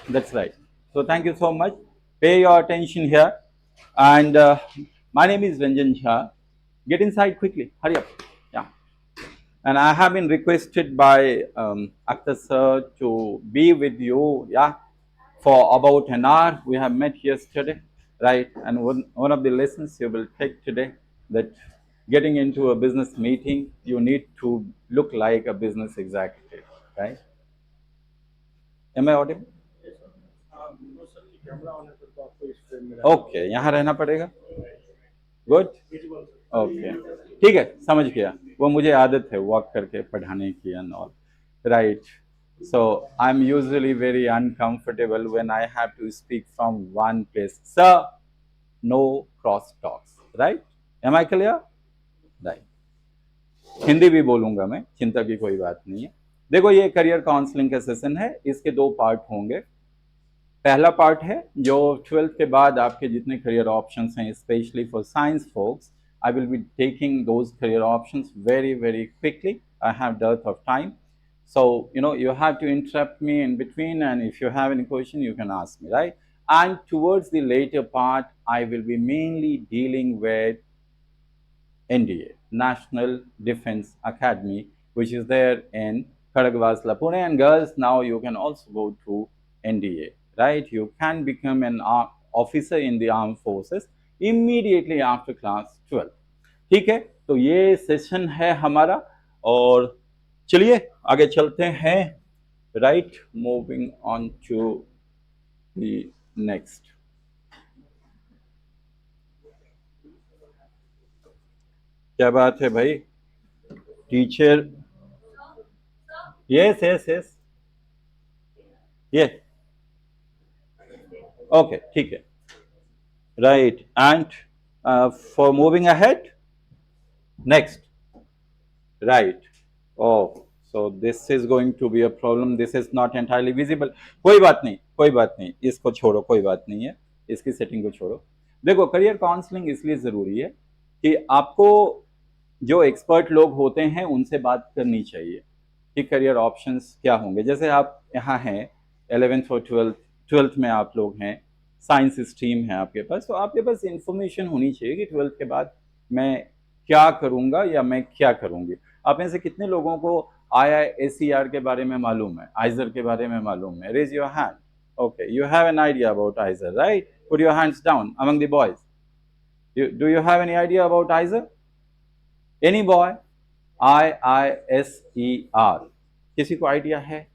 That's right. So thank you so much. Pay your attention here. And my name is Ranjan Jha. Get inside quickly. Hurry up. Yeah. And I have been requested by Akhtar sir to be with you, yeah, for about an hour. We have met yesterday, right? And one of the lessons you will take today, that getting into a business meeting, you need to look like a business executive, right? Am I audible? Okay, यहाँ रहना पड़ेगा. Good. Okay, ठीक है, समझ गया. वो मुझे आदत है वॉक करके पढ़ाने की and all, right. So I'm usually very uncomfortable when I have to speak from one place. Sir, no cross talks, right? Am I clear? Right. Hindi भी बोलूंगा मैं, चिंता की कोई बात नहीं है. देखो, ये करियर काउंसलिंग का सेशन है. इसके दो पार्ट होंगे. पहला पार्ट है जो 12th के बाद आपके जितने करियर ऑप्शंस हैं, specially for science folks, I will be taking those career options very very quickly. I have dearth of time, so you have to interrupt me in between, and if you have any question you can ask me, right? And towards the later part, I will be mainly dealing with NDA, National Defense Academy, which is there in Kharagwasla, Pune. And girls, now you can also go to NDA, right? You can become an officer in the armed forces immediately after class 12. ठीक है, तो ये session है हमारा. और चलिए आगे चलते हैं, right? Moving on to the next. क्या बात है भाई? Teacher, yes, yes, yes, yeah, okay, ठीक है, right. And for moving ahead, next, right. Oh, so this is going to be a problem. This is not entirely visible. कोई बात नहीं, कोई बात नहीं, इसको छोड़ो, कोई बात नहीं है, इसकी सेटिंग को छोड़ो. देखो, करियर काउंसलिंग इसलिए ज़रूरी है कि आपको जो एक्सपर्ट लोग होते हैं उनसे बात करनी चाहिए कि करियर ऑप्शंस क्या होंगे. जैसे आप यहाँ हैं 11th और 12th में आप लोग हैं, साइंस स्ट्रीम है आपके पास, तो आपके पास इंफॉर्मेशन होनी चाहिए कि 12th के बाद मैं क्या करूँगा या मैं क्या करूँगी. आप में से कितने लोगों को IISER के बारे में मालूम है, आइजर के बारे में मालूम है? Raise your hand. Okay, you have an idea about ISER, right? Put your hands down among the boys. Do you have any idea about ISER? Any boy? IISER. किसी को आइडिया है?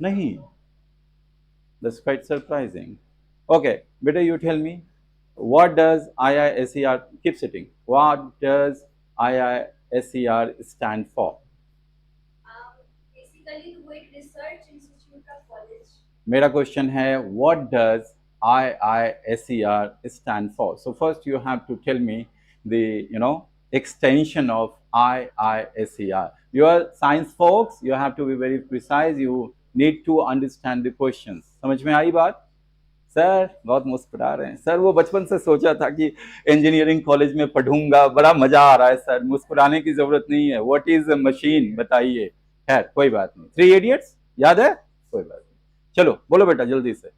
नहीं. That's quite surprising. Okay, better you tell me, what does IISER, keep sitting, what does IISER stand for? Basically वो एक research institute का college. मेरा question है, what does IISER stand for? So first you have to tell me the extension of IISER. You are science folks, you have to be very precise, you need to understand the questions. समझ में आई बात? Sir बहुत मुस्कुरा रहे हैं. Sir वो बचपन से सोचा था कि इंजीनियरिंग कॉलेज में पढ़ूंगा, बड़ा मजा आ रहा है सर, मुस्कुराने की जरूरत नहीं है. व्हाट इज अ मशीन, बताइए. खैर कोई बात नहीं. 3 इडियट्स याद है? कोई बात नहीं. चलो बोलो बेटा जल्दी से.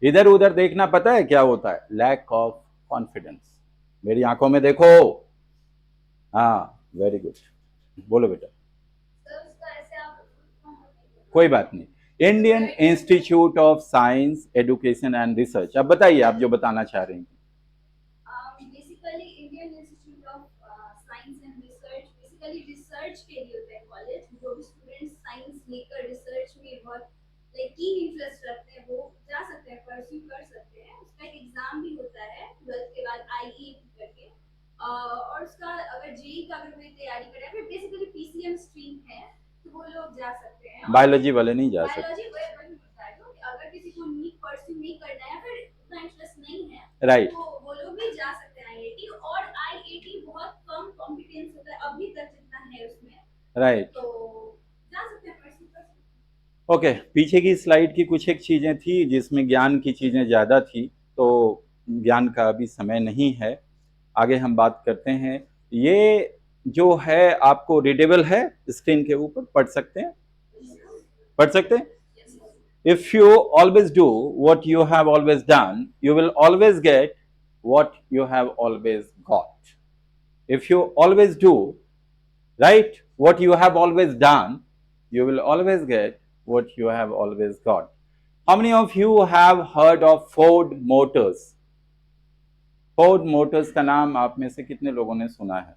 इधर उधर देखना पता है क्या होता है? Lack of confidence. मेरी आंखों में देखो. हाँ, वेरी गुड. बोलो बेटा. कोई बात नहीं. Indian institute of science education and research. अब बताइए आप जो बताना चाह रही हैं. Basically Indian institute of science and research basically research के लिए होता है कॉलेज. जो भी स्टूडेंट्स साइंस लेकर रिसर्च में बहुत कीन इंटरेस्ट रखते हैं वो जा सकते हैं, परस्यू कर सकते हैं. उसका एक एग्जाम भी होता है 12th के बाद IET करके. और उसका अगर जेई का अगर कोई तैयारी करे, फिर बेसिकली PCM स्ट्रीम है तो वो लोग जा सकते हैं. बायोलॉजी वाले नहीं जा सकते. बायोलॉजी वही बता रही हूँ कि अगर किसी को नीट परस्यू नहीं करना है, फिर उतना इंटरेस्ट नहीं है, राइट, तो वो लोग भी जा सकते हैं IIT. और IIT बहुत कम कॉम्पिटेंस होता है अभी तक जितना है उसमें, राइट, तो जा सकते हैं, परस्यू कर सकते हैं. ओके, पीछे की स्लाइड की कुछ एक चीजें थी जिसमें ज्ञान की चीजें ज्यादा थी, तो ज्ञान का अभी समय नहीं है. आगे हम बात करते हैं. ये जो है आपको रीडेबल है, स्क्रीन के ऊपर पढ़ सकते हैं. पढ़ सकते हैं? Yes, sir. If you always do what you have always done, you will always get what you have always got. If you always do, right, what you have always done, you will always get what you have always got. How many of you have heard of Ford Motors? Ford Motors का नाम आप में से कितने लोगों ने सुना है?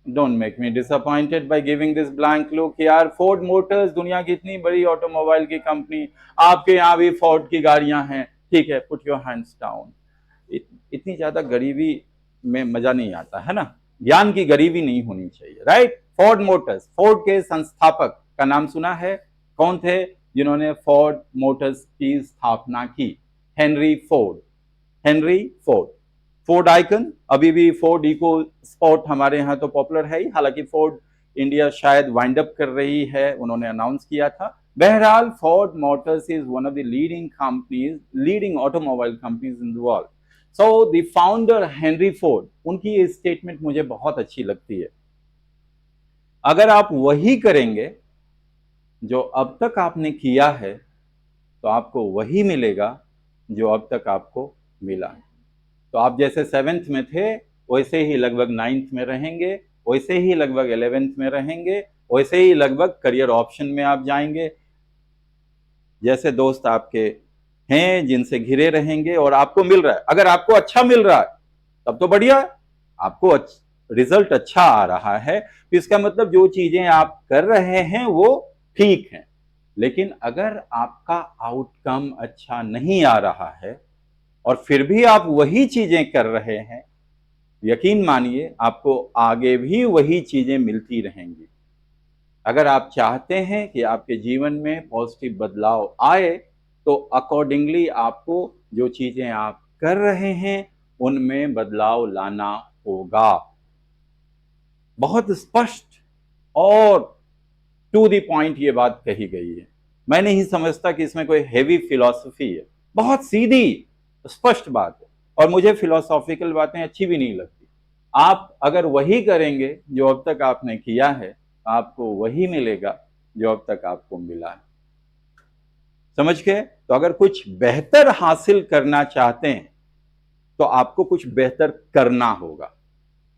Don't make me disappointed by giving this blank look. यार फोर्ड मोटर्स दुनिया की इतनी बड़ी ऑटोमोबाइल की कंपनी, आपके यहाँ भी फोर्ड की गाड़ियां हैं, ठीक है, पुट योर हैंड्स डाउन। इतनी ज्यादा गरीबी में मजा नहीं आता है ना, ज्ञान की गरीबी नहीं होनी चाहिए, राइट। फोर्ड मोटर्स, फोर्ड के संस्थापक का नाम सुना है? कौन थे जिन्होंने फोर्ड मोटर्स की स्थापना की? Henry Ford. Henry Ford. Ford icon, अभी भी फोर्ड इको स्पोर्ट हमारे यहाँ तो पॉपुलर है ही, हालांकि फोर्ड इंडिया शायद वाइंड अप कर रही है, उन्होंने अनाउंस किया था। बहरहाल Ford Motors is one of the leading companies, leading automobile companies in the world. So the founder Henry Ford, उनकी ये स्टेटमेंट मुझे बहुत अच्छी लगती है। अगर आप वही करेंगे जो अब तक आपने किया है, तो आपको वही मिलेगा जो अब तक आपको मिला है। तो आप जैसे 7th में थे, वैसे ही लगभग 9th में रहेंगे, वैसे ही लगभग 11th में रहेंगे, वैसे ही लगभग करियर ऑप्शन में आप जाएंगे। जैसे दोस्त आपके हैं जिनसे घिरे रहेंगे और आपको मिल रहा है, अगर आपको अच्छा मिल रहा है तब तो बढ़िया है, आपको रिजल्ट अच्छा आ रहा है, तो इसका मतलब जो चीजें आप कर रहे हैं वो ठीक है। लेकिन अगर आपका आउटकम अच्छा नहीं आ रहा है और फिर भी आप वही चीजें कर रहे हैं, यकीन मानिए आपको आगे भी वही चीजें मिलती रहेंगी। अगर आप चाहते हैं कि आपके जीवन में पॉजिटिव बदलाव आए, तो अकॉर्डिंगली आपको जो चीजें आप कर रहे हैं उनमें बदलाव लाना होगा। बहुत स्पष्ट और टू द पॉइंट ये बात कही गई है। मैं नहीं समझता कि इसमें कोई हेवी फिलॉसफी है, बहुत सीधी स्पष्ट बात है, और मुझे फिलोसॉफिकल बातें अच्छी भी नहीं लगती। आप अगर वही करेंगे जो अब तक आपने किया है, आपको वही मिलेगा जो अब तक आपको मिला है। समझ गए? तो अगर कुछ बेहतर हासिल करना चाहते हैं तो आपको कुछ बेहतर करना होगा,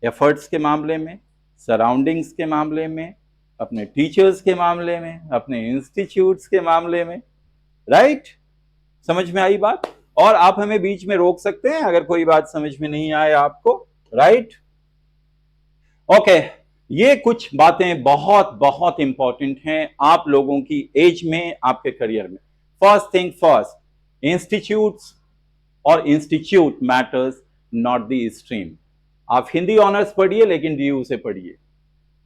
एफर्ट्स के मामले में, सराउंडिंग्स के मामले में, अपने टीचर्स के मामले में, अपने इंस्टीट्यूट्स के मामले में, राइट? समझ में आई बात? और आप हमें बीच में रोक सकते हैं अगर कोई बात समझ में नहीं आए आपको, राइट? ओके, ये कुछ बातें बहुत बहुत इंपॉर्टेंट हैं आप लोगों की एज में, आपके करियर में। फर्स्ट थिंग फर्स्ट, इंस्टीट्यूट्स और institute matters, not the stream. आप हिंदी ऑनर्स पढ़िए लेकिन डीयू से पढ़िए।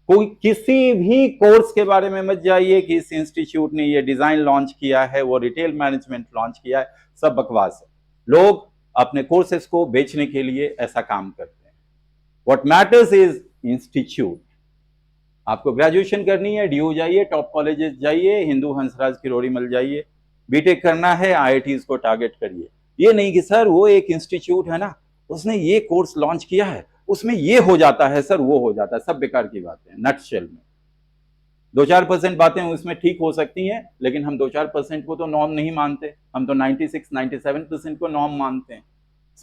कोई किसी भी कोर्स के बारे में मत जाइए कि इस इंस्टीट्यूट ने ये डिजाइन लॉन्च किया है, वो रिटेल मैनेजमेंट लॉन्च किया है, सब बकवास है। लोग अपने कोर्सेज को बेचने के लिए ऐसा काम करते हैं। What matters is institute. आपको ग्रेजुएशन करनी है, डीयू जाइए, टॉप कॉलेजेस जाइए, हिंदू हंसराज किरोड़ीमल जाइए। बीटेक करना है, आईआईटीज को टारगेट करिए। ये नहीं कि सर वो एक इंस्टीट्यूट है ना, उसने ये कोर्स लॉन्च किया है, उसमें ये हो जाता है सर, वो हो जाता है, सब बेकार की बातें हैं। नटशेल में 2-4% बातें उसमें ठीक हो सकती हैं, लेकिन हम 2-4% को तो नॉर्म नहीं मानते, हम तो 96-97% को नॉर्म मानते हैं।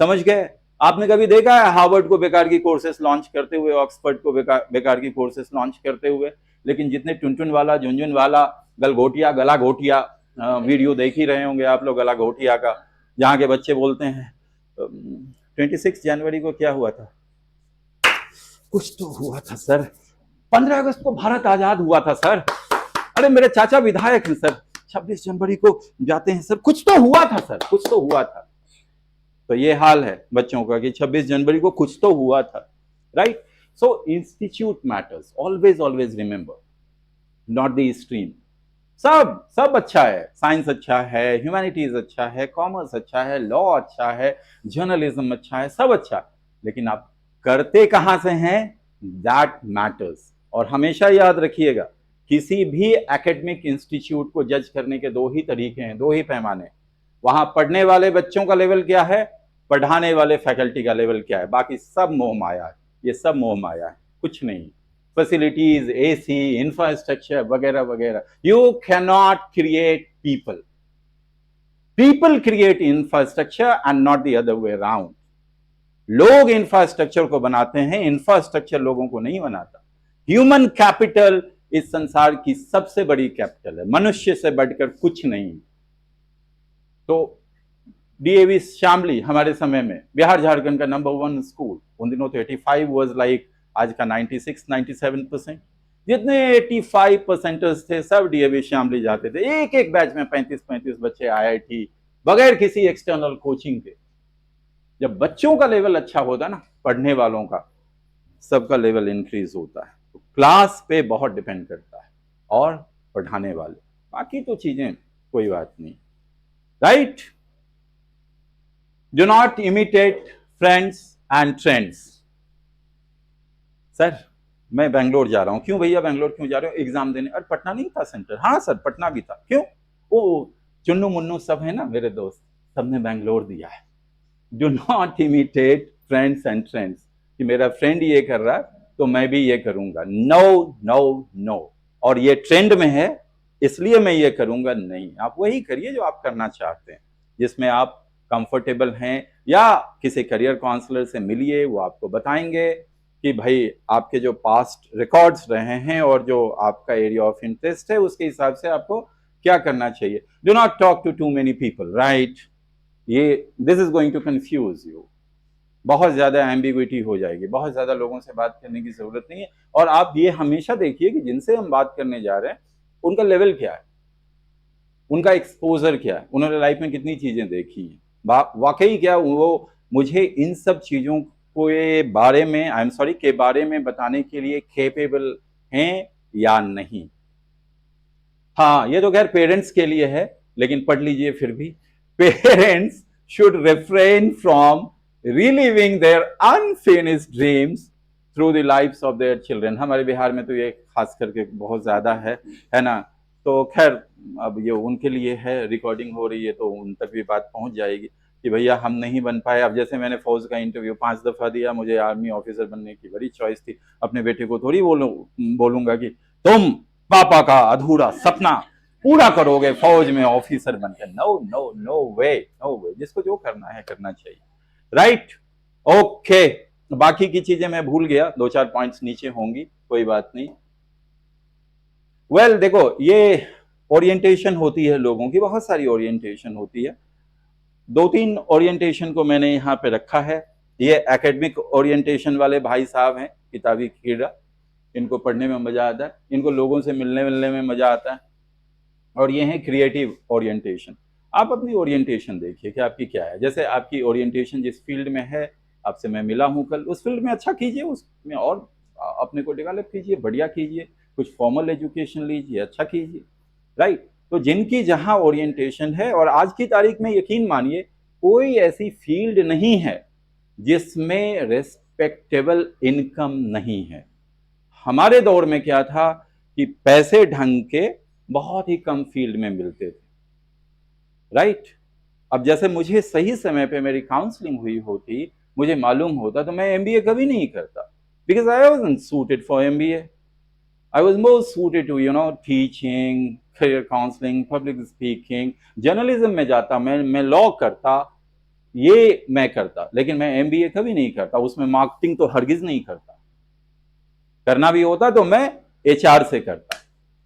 समझ गए? आपने कभी देखा है हार्वर्ड को बेकार की कोर्सेस लॉन्च करते हुए, ऑक्सफोर्ड को बेकार की कोर्सेस लॉन्च करते हुए? लेकिन जितने टुनटुन वाला, झुनझुन वाला, गला घोटिया वीडियो देख ही रहे होंगे आप लोग, गला घोटिया का, जहाँ के बच्चे बोलते हैं 26 जनवरी को क्या हुआ था? कुछ तो हुआ था सर, 15 अगस्त को भारत आजाद हुआ था सर। अरे मेरे चाचा विधायक हैं सर, 26 जनवरी को जाते हैं सर, कुछ तो हुआ था सर, कुछ तो हुआ था। तो ये हाल है बच्चों का कि 26 जनवरी को कुछ तो हुआ था, right? So institute matters, always always remember, not the stream. सब अच्छा है, साइंस अच्छा है, ह्यूमैनिटीज अच्छा है, कॉमर्स अच्छा है, लॉ अच्छा है, जर्नलिज्म अच्छा है, सब अच्छा है, लेकिन आप करते कहां से हैं, दैट मैटर्स। और हमेशा याद रखिएगा, किसी भी एकेडमिक इंस्टीट्यूट को जज करने के दो ही तरीके हैं, दो ही पैमाने। वहां पढ़ने वाले बच्चों का लेवल क्या है, पढ़ाने वाले फैकल्टी का लेवल क्या है, बाकी सब मोह माया है, ये सब मोह माया है, कुछ नहीं। facilities, AC, infrastructure वगैरह वगैरह. You cannot create people. People create infrastructure and not the other way around. लोग इंफ्रास्ट्रक्चर को बनाते हैं, इंफ्रास्ट्रक्चर लोगों को नहीं बनाता. ह्यूमन कैपिटल इस संसार की सबसे बड़ी कैपिटल है, मनुष्य से बढ़कर कुछ नहीं. तो डीएवी शामली हमारे समय में बिहार झारखंड का नंबर 1 स्कूल. उन दिनों तो 85 वाज लाइक आज का 96-97%. जितने 85% थे सब डीएवी शामली जाते थे. एक एक बैच में 35-35 बच्चे आईआईटी बगैर किसी एक्सटर्नल कोचिंग के. जब बच्चों का लेवल अच्छा होता ना, पढ़ने वालों का, सबका लेवल इंक्रीज होता है. तो क्लास पे बहुत डिपेंड करता है और पढ़ाने वाले. बाकी तो चीजें कोई बात नहीं. Right. Do not imitate friends and trends. Sir मैं बेंगलोर जा रहा हूं. क्यों भैया बेंगलोर क्यों जा रहे हो? एग्जाम देने. अरे पटना नहीं था सेंटर? हाँ सर पटना भी था. क्यों? वो चुन्नू मुन्नू सब है ना मेरे दोस्त, सबने बेंगलोर दिया है. Do not imitate friends and trends कि मेरा फ्रेंड ये कर रहा है तो मैं भी ये करूंगा. No no no. और ये ट्रेंड में है इसलिए मैं ये करूंगा, नहीं. आप वही करिए जो आप करना चाहते हैं, जिसमें आप कंफर्टेबल हैं. या किसी करियर काउंसलर से मिलिए, वो आपको बताएंगे कि भाई आपके जो पास्ट रिकॉर्ड्स रहे हैं और जो आपका एरिया ऑफ इंटरेस्ट है उसके हिसाब से आपको क्या करना चाहिए. Do not talk to too many people. Right. ये this is going to confuse you. बहुत ज्यादा एम्बिग्विटी हो जाएगी. बहुत ज्यादा लोगों से बात करने की जरूरत नहीं है. और आप ये हमेशा देखिए कि जिनसे हम बात करने जा रहे हैं उनका लेवल क्या है, उनका एक्सपोजर क्या है, उन्होंने लाइफ में कितनी चीजें देखी हैं. वाकई क्या वो मुझे इन सब चीजों के बारे में के बारे में बताने के लिए कैपेबल हैं या नहीं. हाँ ये तो खैर पेरेंट्स के लिए है, लेकिन पढ़ लीजिए फिर भी. Parents should refrain from reliving their unfinished dreams through the lives of their children. हमारे बिहार में तो ये खास करके बहुत ज्यादा है ना. तो खैर अब ये उनके लिए है, रिकॉर्डिंग हो रही है तो उन तक भी बात पहुंच जाएगी कि भैया हम नहीं बन पाए. अब जैसे मैंने फौज का इंटरव्यू 5 दफा दिया, मुझे आर्मी ऑफिसर बनने की बड़ी चॉइस थी. अपने बेटे को थोड़ी बोलूंगा कि तुम पापा का अधूरा सपना पूरा करोगे फौज में ऑफिसर बनकर. नो नो नो वे, नो वे. जिसको जो करना है करना चाहिए. राइट. ओके. बाकी की चीजें मैं भूल गया, 2-4 पॉइंट्स नीचे होंगी, कोई बात नहीं. वेल देखो ये ओरिएंटेशन होती है लोगों की, बहुत सारी ओरिएंटेशन होती है. 2-3 ओरिएंटेशन को मैंने यहाँ पे रखा है. ये एकेडमिक ओरिएंटेशन वाले भाई साहब हैं, किताबी कीड़ा. इनको पढ़ने में मजा आता है, इनको लोगों से मिलने में मजा आता है. और ये है क्रिएटिव ओरिएंटेशन. आप अपनी ओरिएंटेशन देखिए कि आपकी क्या है. जैसे आपकी ओरिएंटेशन जिस फील्ड में है, आपसे मैं मिला हूं कल, उस फील्ड में अच्छा कीजिए, उसमें और अपने को डेवलप कीजिए, बढ़िया कीजिए. कुछ फॉर्मल एजुकेशन लीजिए, अच्छा कीजिए. राइट. तो जिनकी जहां ओरिएंटेशन है, और आज की तारीख में यकीन मानिए कोई ऐसी फील्ड नहीं है जिसमें रेस्पेक्टेबल इनकम नहीं है. हमारे दौर में क्या था कि पैसे ढंग के बहुत ही कम फील्ड में मिलते थे. राइट. अब जैसे मुझे सही समय पे मेरी काउंसलिंग हुई होती, मुझे मालूम होता, तो मैं एमबीए कभी नहीं करता. Because I wasn't suited for MBA. I was more suited to teaching, career counselling, public speaking. Journalism में जाता, मैं लॉ करता, ये मैं करता, लेकिन मैं एमबीए कभी नहीं करता. उसमें मार्केटिंग तो हरगिज नहीं करता. करना भी होता तो मैं एचआर से करता.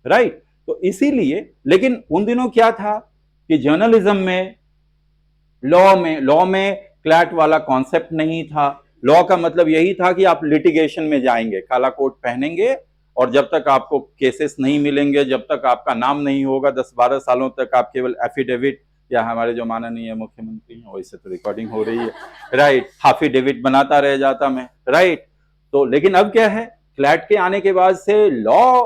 राइट. तो इसीलिए, लेकिन उन दिनों क्या था कि जर्नलिज्म में, लॉ में क्लैट वाला कॉन्सेप्ट नहीं था. लॉ का मतलब यही था कि आप लिटिगेशन में जाएंगे, काला कोट पहनेंगे, और जब तक आपको केसेस नहीं मिलेंगे, जब तक आपका नाम नहीं होगा, 10-12 सालों तक आप केवल एफिडेविट, या हमारे जो माननीय मुख्यमंत्री हैं वैसे तो रिकॉर्डिंग हो रही है. राइट. हाफिडेविट बनाता रह जाता मैं. राइट. तो लेकिन अब क्या है, क्लैट के आने के बाद से लॉ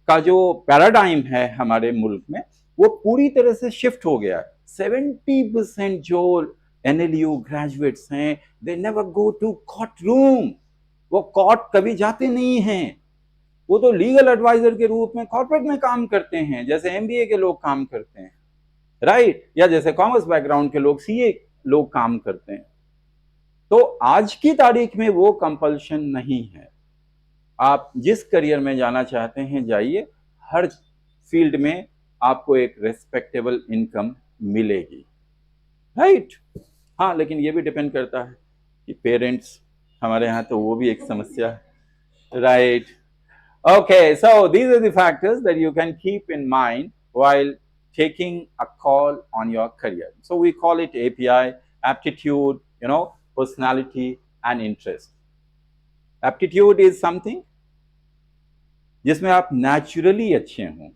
का जो पैराडाइम है हमारे मुल्क में, वो पूरी तरह से शिफ्ट हो गया है. 70% जो एनएलयू ग्रेजुएट्स हैं, they never go to courtroom. वो कोर्ट कभी जाते नहीं हैं. वो तो लीगल एडवाइजर के रूप में कॉर्पोरेट में काम करते हैं, जैसे एमबीए के लोग काम करते हैं. राइट. या जैसे कॉमर्स बैकग्राउंड के लोग, सीए लोग काम करते हैं. तो आज की तारीख में वो कंपल्शन नहीं है. आप जिस करियर में जाना चाहते हैं जाइए, हर फील्ड में आपको एक रेस्पेक्टेबल इनकम मिलेगी, राइट। हाँ, लेकिन ये भी डिपेंड करता है कि पेरेंट्स, हमारे यहाँ तो वो भी एक समस्या है, right. Okay, so these are the factors that you can keep in mind while taking a call on your career. So we call it API, aptitude, personality and interest. Aptitude is something जिसमें आप naturally अच्छे हों,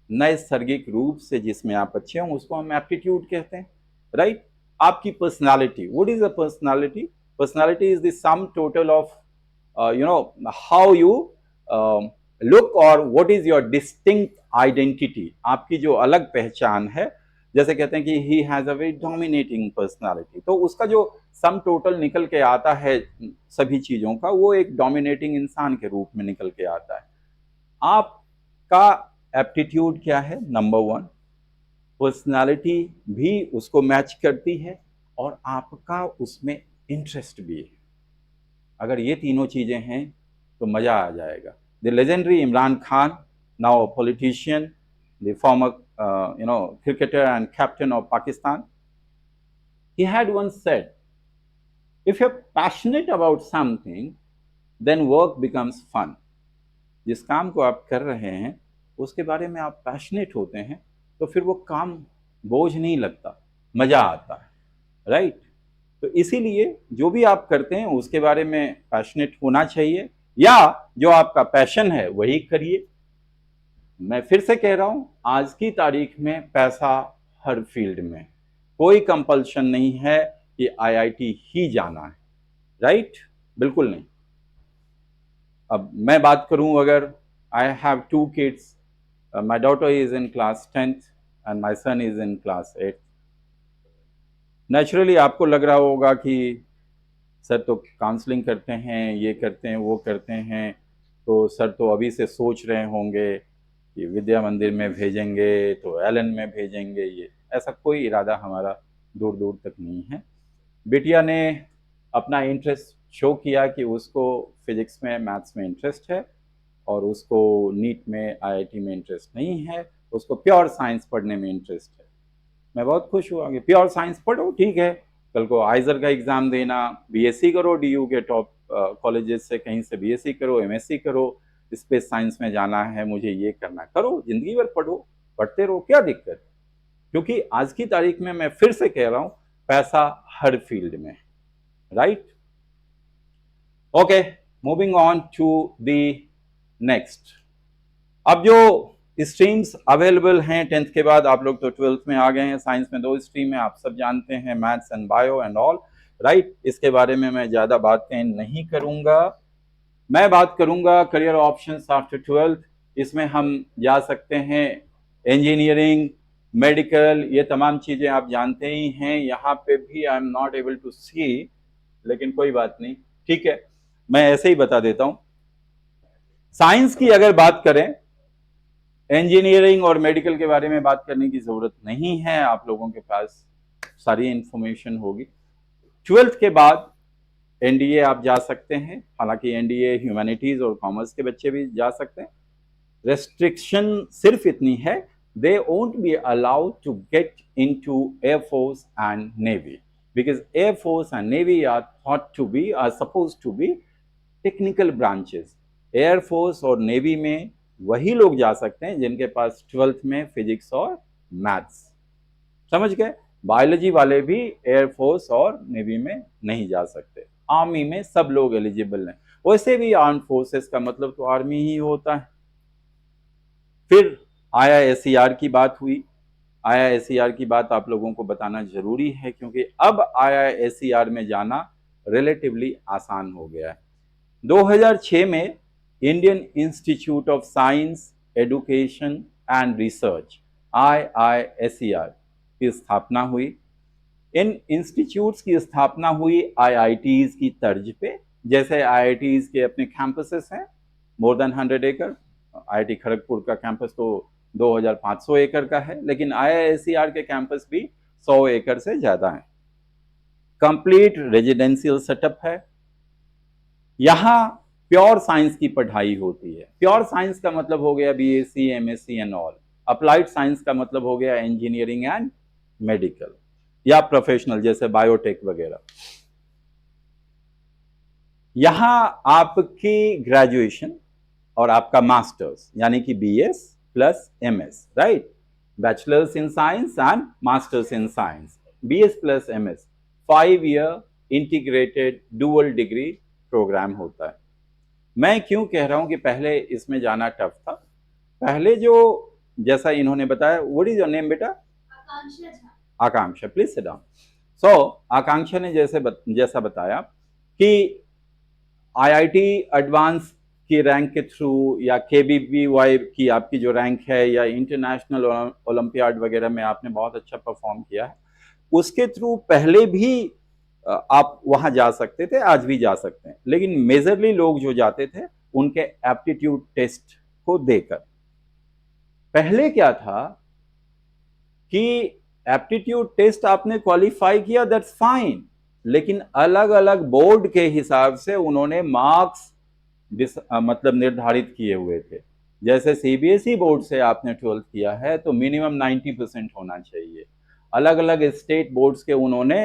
नैसर्गिक रूप से जिसमें आप अच्छे हों, उसको हम एप्टीट्यूड कहते हैं, राइट। आपकी personality, what is a personality? Personality is the sum total of how you look और what is your distinct identity, आपकी जो अलग पहचान है। जैसे कहते हैं कि he has a very dominating personality, तो उसका जो सम टोटल निकल के आता है सभी चीजों का, वो एक डोमिनेटिंग इंसान के रूप में निकल के आता है। आपका एप्टीट्यूड क्या है? नंबर 1, पर्सनालिटी भी उसको मैच करती है और आपका उसमें इंटरेस्ट भी है। अगर ये तीनों चीजें हैं तो मजा आ जाएगा। The legendary Imran Khan, now a politician, the former cricketer and captain of Pakistan, he had once said, if you're passionate about something, then work becomes fun. जिस काम को आप कर रहे हैं उसके बारे में आप पैशनेट होते हैं तो फिर वो काम बोझ नहीं लगता, मजा आता है, राइट। तो इसीलिए जो भी आप करते हैं उसके बारे में पैशनेट होना चाहिए, या जो आपका पैशन है वही करिए। मैं फिर से कह रहा हूं, आज की तारीख में पैसा हर फील्ड में, कोई कंपल्शन नहीं है कि आईआईटी ही जाना है, राइट, बिल्कुल नहीं। अब मैं बात करूं, अगर I have 2 kids, my daughter is in class 10th and my son is in class 8th। Naturally आपको लग रहा होगा कि सर तो काउंसलिंग करते हैं, ये करते हैं, वो करते हैं, तो सर तो अभी से सोच रहे होंगे कि विद्या मंदिर में भेजेंगे तो एलन में भेजेंगे। ये ऐसा कोई इरादा हमारा दूर दूर तक नहीं है। बिटिया ने अपना इंटरेस्ट शो किया कि उसको फिजिक्स में, मैथ्स में इंटरेस्ट है और उसको नीट में, आईआईटी में इंटरेस्ट नहीं है, उसको प्योर साइंस पढ़ने में इंटरेस्ट है। मैं बहुत खुश हुआ कि प्योर साइंस पढ़ो, ठीक है, कल को आइजर का एग्जाम देना, बीएससी करो, डीयू के टॉप कॉलेजेस से कहीं से बीएससी करो, एमएससी करो, स्पेस साइंस में जाना है, मुझे ये करना, करो, जिंदगी भर पढ़ो, पढ़ते रहो, क्या दिक्कत। क्योंकि आज की तारीख में मैं फिर से कह रहा हूं, पैसा हर फील्ड में, right. Okay, moving on to the next. अब जो स्ट्रीम्स अवेलेबल हैं 10th के बाद, आप लोग तो 12th में आ गए हैं, साइंस में 2 स्ट्रीम है, आप सब जानते हैं, maths and bio and all, right. इसके बारे में मैं ज्यादा बातें नहीं करूंगा। मैं बात करूंगा करियर ऑप्शंस आफ्टर 12th। इसमें हम जा सकते हैं इंजीनियरिंग, मेडिकल, ये तमाम चीजें आप जानते ही हैं। यहाँ पे भी I am not able to see, लेकिन कोई बात नहीं, ठीक है, मैं ऐसे ही बता देता हूं। साइंस की अगर बात करें, इंजीनियरिंग और मेडिकल के बारे में बात करने की जरूरत नहीं है, आप लोगों के पास सारी इंफॉर्मेशन होगी। 12th के बाद एनडीए आप जा सकते हैं, हालांकि एनडीए ह्यूमैनिटीज और कॉमर्स के बच्चे भी जा सकते हैं। रेस्ट्रिक्शन सिर्फ इतनी है, they won't be allowed to get into air force and navy, because air force and navy are thought to be, are supposed to be technical branches. Air force और नेवी में वही लोग जा सकते हैं जिनके पास 12th में फिजिक्स और मैथ्स, समझ गए। बायोलॉजी वाले भी एयरफोर्स और नेवी में नहीं जा सकते। आर्मी में सब लोग एलिजिबल हैं, वैसे भी आर्म फोर्सेस का मतलब तो आर्मी ही होता है। फिर IISER की बात हुई। IISER की बात आप लोगों को बताना जरूरी है, क्योंकि अब IISER में जाना रिलेटिवली आसान हो गया है। 2006 में Indian institute of science, education and research IISER की स्थापना हुई। इन इंस्टीट्यूट्स की स्थापना हुई IITs की तर्ज पे। जैसे IITs के अपने कैंपसेस हैं मोर देन 100 एकड़, IIT खड़गपुर का कैंपस तो 2500 एकड़ का है, लेकिन IISER के कैंपस भी 100 एकड़ से ज्यादा है। कंप्लीट रेजिडेंशियल सेटअप है। यहाँ प्योर साइंस की पढ़ाई होती है। प्योर साइंस का मतलब हो गया BSc, MSc and all. Applied science का मतलब हो गया इंजीनियरिंग एंड मेडिकल या प्रोफेशनल जैसे बायोटेक वगैरह। यहां आपकी ग्रेजुएशन और आपका मास्टर्स यानी कि BS plus MS, right, bachelors in science and masters in science, BS plus MS, 5 year integrated dual degree programme होता है। मैं क्यों कह रहा हूं कि पहले इसमें जाना टफ था। पहले जो, जैसा इन्होंने बताया, व्हाट इज योर नेम बेटा? आकांक्षा झा। आकांक्षा, प्लीज सिट डाउन। सो आकांक्षा ने जैसा बताया कि आईआईटी एडवांस की रैंक के थ्रू या केबीपीवाई की आपकी जो रैंक है या इंटरनेशनल ओलंपियाड वगैरह में आपने बहुत अच्छा परफॉर्म किया है, उसके थ्रू पहले भी आप वहां जा सकते थे, आज भी जा सकते हैं। लेकिन मेजरली लोग जो जाते थे उनके एप्टीट्यूड टेस्ट को देकर। पहले क्या था कि एप्टीट्यूड टेस्ट आपने क्वालिफाई किया, दैट्स फाइन, लेकिन अलग अलग बोर्ड के हिसाब से उन्होंने मार्क्स मतलब निर्धारित किए हुए थे। जैसे सीबीएसई बोर्ड से आपने 12th किया है तो मिनिमम 90% होना चाहिए। अलग अलग स्टेट बोर्ड्स के उन्होंने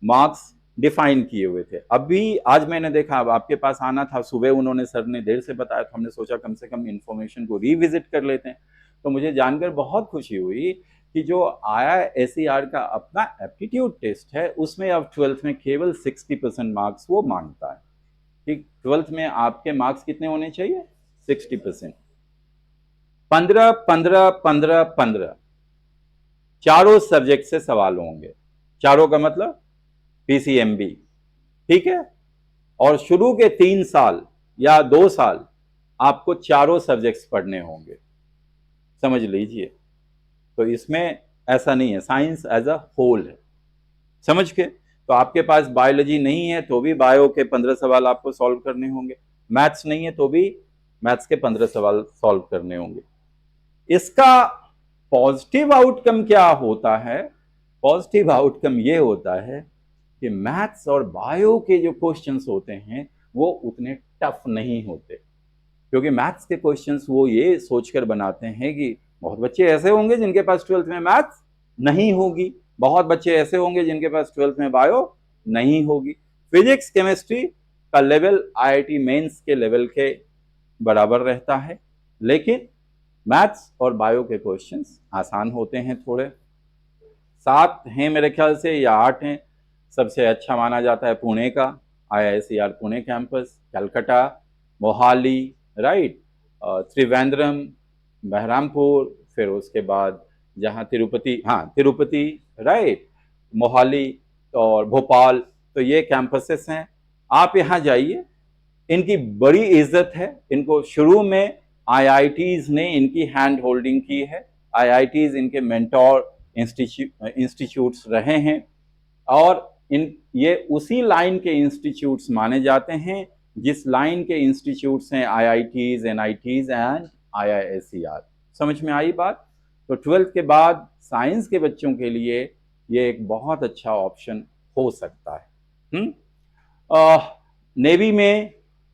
मार्क्स डिफाइन किए हुए थे। अभी आज मैंने देखा, अब आपके पास आना था सुबह, उन्होंने सर ने देर से बताया तो हमने सोचा कम से कम इंफॉर्मेशन को रिविजिट कर लेते हैं। तो मुझे जानकर बहुत खुशी हुई कि जो IISER का अपना एप्टीट्यूड टेस्ट है उसमें अब 12th में केवल 60% मार्क्स वो मांगता है। ठीक, 12th में आपके मार्क्स कितने होने चाहिए? 60%। 15 15 15 15 चारों सब्जेक्ट से सवाल होंगे। चारों का मतलब पीसीएमबी, ठीक है। और शुरू के 3 साल या 2 साल आपको चारों सब्जेक्ट्स पढ़ने होंगे, समझ लीजिए। तो इसमें ऐसा नहीं है, साइंस एज अ होल है, समझ के। तो आपके पास बायोलॉजी नहीं है तो भी बायो के 15 सवाल आपको सॉल्व करने होंगे, मैथ्स नहीं है तो भी मैथ्स के 15 सवाल सॉल्व करने होंगे। इसका पॉजिटिव आउटकम क्या होता है? पॉजिटिव आउटकम ये होता है कि मैथ्स और बायो के जो क्वेश्चंस होते हैं वो उतने टफ नहीं होते, क्योंकि मैथ्स के क्वेश्चंस वो ये सोचकर बनाते हैं कि बहुत बच्चे ऐसे होंगे जिनके पास 12th में मैथ्स नहीं होगी, बहुत बच्चे ऐसे होंगे जिनके पास 12th में बायो नहीं होगी। फिजिक्स केमिस्ट्री का लेवल आईआईटी मेंस के लेवल के बराबर रहता है, लेकिन मैथ्स और बायो के क्वेश्चंस आसान होते हैं थोड़े। 7 हैं मेरे ख्याल से या 8 हैं। सबसे अच्छा माना जाता है पुणे का IISER Pune campus, Calcutta, Mohali, right, Trivandrum, Berhampur, फिर उसके बाद जहाँ तिरुपति, हाँ तिरुपति, राइट, मोहाली और भोपाल। तो ये कैंपसेस हैं, आप यहाँ जाइए। इनकी बड़ी इज्जत है, इनको शुरू में IITs ने इनकी हैंड होल्डिंग की है। IITs इनके मेंटोर इंस्टीट्यूट्स रहे हैं और ये उसी लाइन के इंस्टीट्यूट्स माने जाते हैं जिस लाइन के इंस्टीट्यूट्स हैं IITs, NITs एंड IISER। समझ में आई बात? तो 12th के बाद साइंस के बच्चों के लिए ये एक बहुत अच्छा ऑप्शन हो सकता है। नेवी में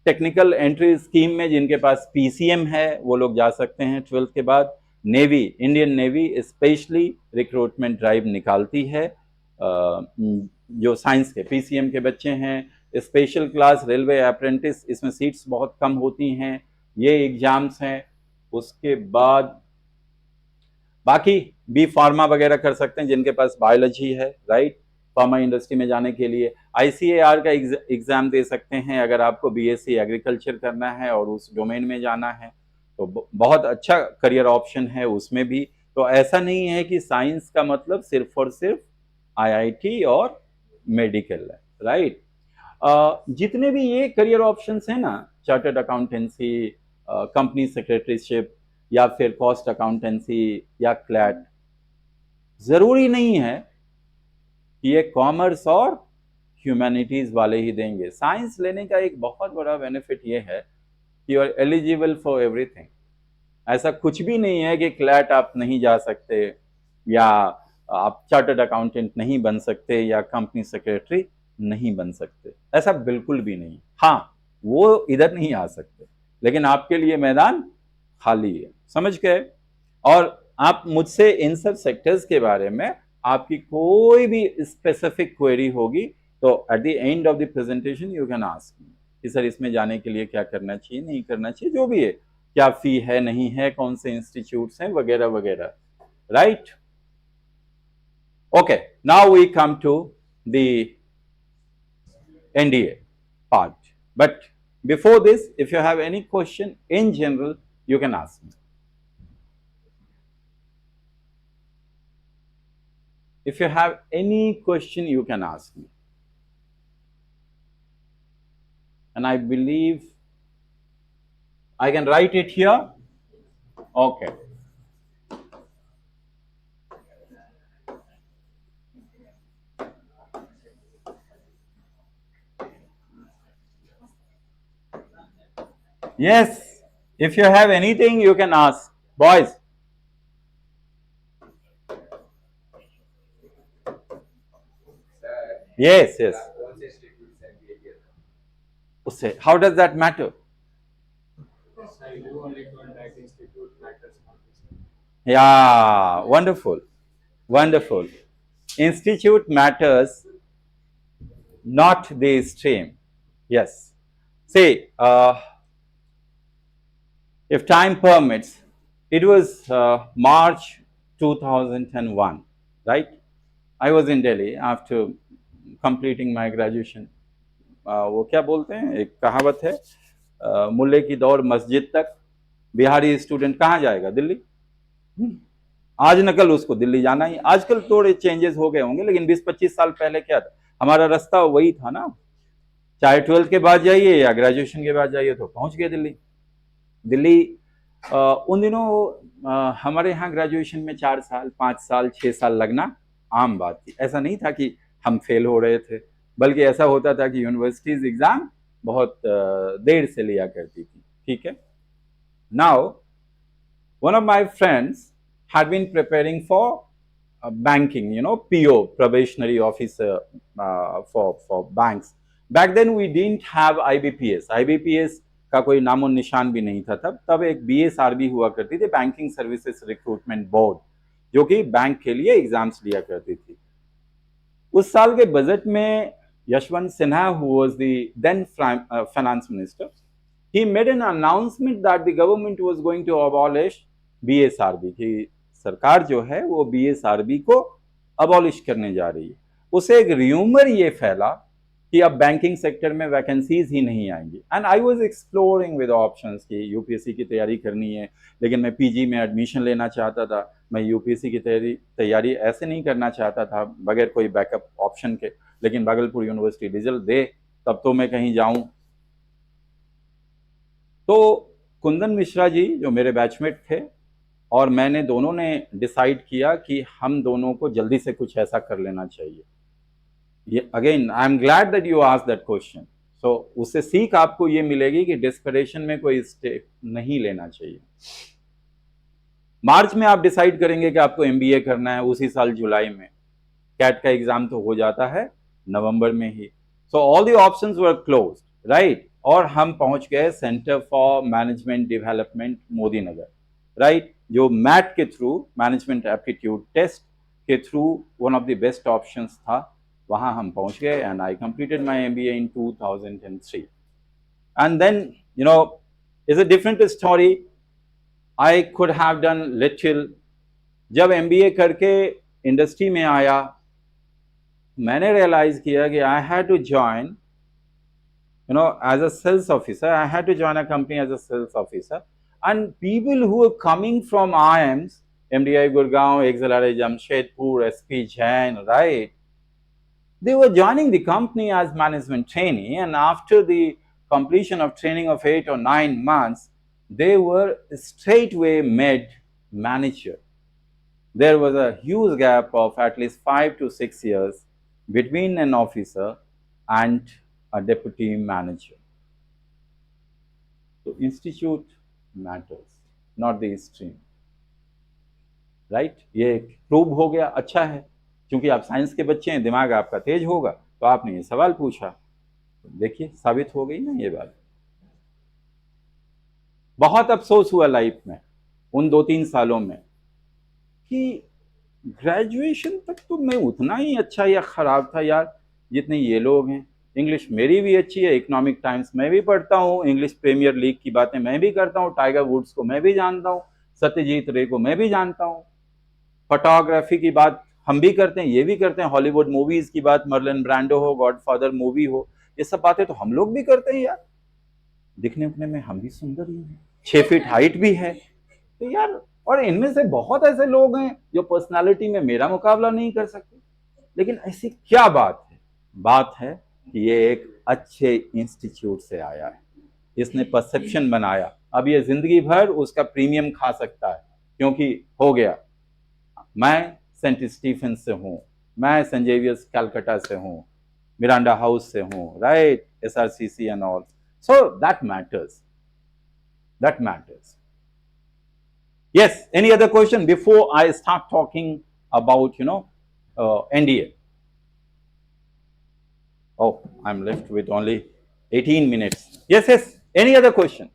टेक्निकल एंट्री स्कीम में जिनके पास PCM है वो लोग जा सकते हैं 12th के बाद। Navy, Indian navy specially recruitment drive निकालती है। जो साइंस के PCM के बच्चे हैं, स्पेशल क्लास रेलवे अप्रेंटिस, इसमें सीट्स बहुत कम होती हैं, ये एग्जाम्स हैं। उसके बाद बाकी बी फार्मा वगैरह कर सकते हैं जिनके पास बायोलॉजी है, राइट। फार्मा इंडस्ट्री में जाने के लिए ICAR का एग्जाम दे सकते हैं अगर आपको BSc एग्रीकल्चर करना है और उस डोमेन में जाना है, तो बहुत अच्छा करियर ऑप्शन है उसमें भी। तो ऐसा नहीं है कि साइंस का मतलब सिर्फ और सिर्फ IIT और मेडिकल है, राइट। जितने भी ये करियर ऑप्शंस हैं ना, चार्टर्ड अकाउंटेंसी, कंपनी सेक्रेटरीशिप या फिर कॉस्ट अकाउंटेंसी या क्लैट, जरूरी नहीं है कि ये कॉमर्स और ह्यूमैनिटीज वाले ही देंगे। साइंस लेने का एक बहुत बड़ा बेनिफिट ये है कि you are eligible for everything. ऐसा कुछ भी नहीं है कि क्लैट आप नहीं जा सकते या आप चार्टर्ड अकाउंटेंट नहीं बन सकते या कंपनी सेक्रेटरी नहीं बन सकते, ऐसा बिल्कुल भी नहीं। हाँ, वो इधर नहीं आ सकते, लेकिन आपके लिए मैदान खाली है, समझ गए। और आप मुझसे इन सब सेक्टर्स के बारे में आपकी कोई भी स्पेसिफिक क्वेरी होगी तो at the end of the presentation you can ask me कि सर इसमें जाने के लिए क्या करना चाहिए, नहीं करना चाहिए, जो भी है, क्या फी है, नहीं है, कौन से इंस्टीट्यूट्स हैं, वगैरह वगैरह, right. Okay, now we come to the NDA part, but before this, if you have any question in general, you can ask me. If you have any question, you can ask me. And I believe I can write it here. Okay. Yes, if you have anything, you can ask. Boys. Yes, yes. Usse, how does that matter? Yeah, wonderful, wonderful. Institute matters, not the stream. Yes. See, if time permits, it was March 2001, right? I was in Delhi after completing my graduation. वो क्या बोलते हैं, एक कहावत है, मुल्ले की दौड़ मस्जिद तक, बिहारी स्टूडेंट कहाँ जाएगा, दिल्ली। आज नकल उसको दिल्ली जाना ही। आजकल थोड़े चेंजेस हो गए होंगे, लेकिन 20-25 साल पहले क्या था, हमारा रास्ता वही था ना, चाहे 12th के बाद जाइए या ग्रेजुएशन के बाद जाइए तो पहुंच गए दिल्ली। दिल्ली उन दिनों हमारे यहाँ ग्रेजुएशन में 4 साल, 5 साल, 6 साल लगना आम बात थी। ऐसा नहीं था कि हम फेल हो रहे थे, बल्कि ऐसा होता था कि यूनिवर्सिटीज एग्जाम बहुत देर से लिया करती थी, ठीक है। Now one of my friends had been preparing for banking, PO, probationary officer, for banks. Back then we didn't have IBPS. IBPS का कोई नामो निशान भी नहीं था तब एक BSRB हुआ करती थी, बैंकिंग सर्विसेज रिक्रूटमेंट बोर्ड, जो कि बैंक के लिए एग्जाम्स लिया करती थी। उस साल के बजट में Yashwant Sinha, who was the then finance minister, he made an announcement that the government was going to abolish BSRB, कि सरकार जो है वो BSRB को अबॉलिश करने जा रही है। उसे एक र्यूमर ये फैला कि अब बैंकिंग सेक्टर में वैकेंसीज ही नहीं आएंगी। And I was exploring with options कि यूपीएससी की तैयारी करनी है, लेकिन मैं पीजी में एडमिशन लेना चाहता था, मैं यूपीएससी की तैयारी ऐसे नहीं करना चाहता था बगैर कोई बैकअप ऑप्शन के, लेकिन भागलपुर यूनिवर्सिटी रिजल्ट दे तब तो मैं कहीं जाऊं। तो कुंदन मिश्रा जी जो मेरे बैचमेट थे और मैंने दोनों ने डिसाइड किया कि हम दोनों को जल्दी से कुछ ऐसा कर लेना चाहिए। ये again I am glad that you asked that question. So उससे सीख आपको ये मिलेगी कि डिस्परेशन में कोई स्टेप नहीं लेना चाहिए। मार्च में आप डिसाइड करेंगे कि आपको एमबीए करना है, उसी साल जुलाई में कैट का एग्जाम तो हो जाता है नवंबर में ही। So all the options were closed, right. और हम पहुंच गए centre for management development Modi Nagar, right, जो मैट के थ्रू, मैनेजमेंट एप्टीट्यूड टेस्ट के through one of the best options था, वहां हम पहुंच गए। And I completed my MBA in 2003 and then is a different story. I could have done little. जब MBA करके इंडस्ट्री में आया, मैंने रियलाइज किया कि आई had to join as a sales officer. I had to join a company as a sales officer, and people who were coming from IIMs, MDI Gurgaon, XLRA Jamshedpur, SP Jain, right, they were joining the company as management trainee, and after the completion of training of 8 or 9 months, they were straightway made manager. There was a huge gap of at least 5 to 6 years between an officer and a deputy manager. So institute matters, not the stream, right? ये prove हो गया, अच्छा है, क्योंकि आप science के बच्चे हैं, दिमाग आपका तेज होगा, तो आपने ये सवाल पूछा, देखिए साबित हो गई ना ये बात। बहुत अफसोस हुआ लाइफ में उन 2-3 सालों में कि ग्रेजुएशन तक तो मैं उतना ही अच्छा या खराब था यार जितने ये लोग हैं। इंग्लिश मेरी भी अच्छी है, इकोनॉमिक टाइम्स मैं भी पढ़ता हूँ, इंग्लिश प्रीमियर लीग की बातें मैं भी करता हूँ, टाइगर वुड्स को मैं भी जानता हूँ, सत्यजीत रे को मैं भी जानता हूँ, फोटोग्राफी की बात हम भी करते हैं, ये भी करते हैं, हॉलीवुड मूवीज की बात, मर्लिन ब्रांडो हो, गॉडफादर मूवी हो, ये सब बातें तो हम लोग भी करते हैं यार। दिखने उखने में हम भी सुंदर ही हैं, 6 फीट हाइट भी है तो यार। और इनमें से बहुत ऐसे लोग हैं जो पर्सनालिटी में मेरा मुकाबला नहीं कर सकते, लेकिन ऐसी क्या बात है? बात है कि ये एक अच्छे इंस्टीट्यूट से आया है, इसने परसेप्शन बनाया, अब ये जिंदगी भर उसका प्रीमियम खा सकता है, क्योंकि हो गया मैं सेंट स्टीफन से हूं, मैं सेंट जेवियर्स कैलकाटा से हूं, मिरांडा हाउस से हूं, right, SRCC and all, so that matters, that matters. Yes, any other question before I start talking about, NDA? Oh, I'm left with only 18 minutes. Yes, yes, any other question?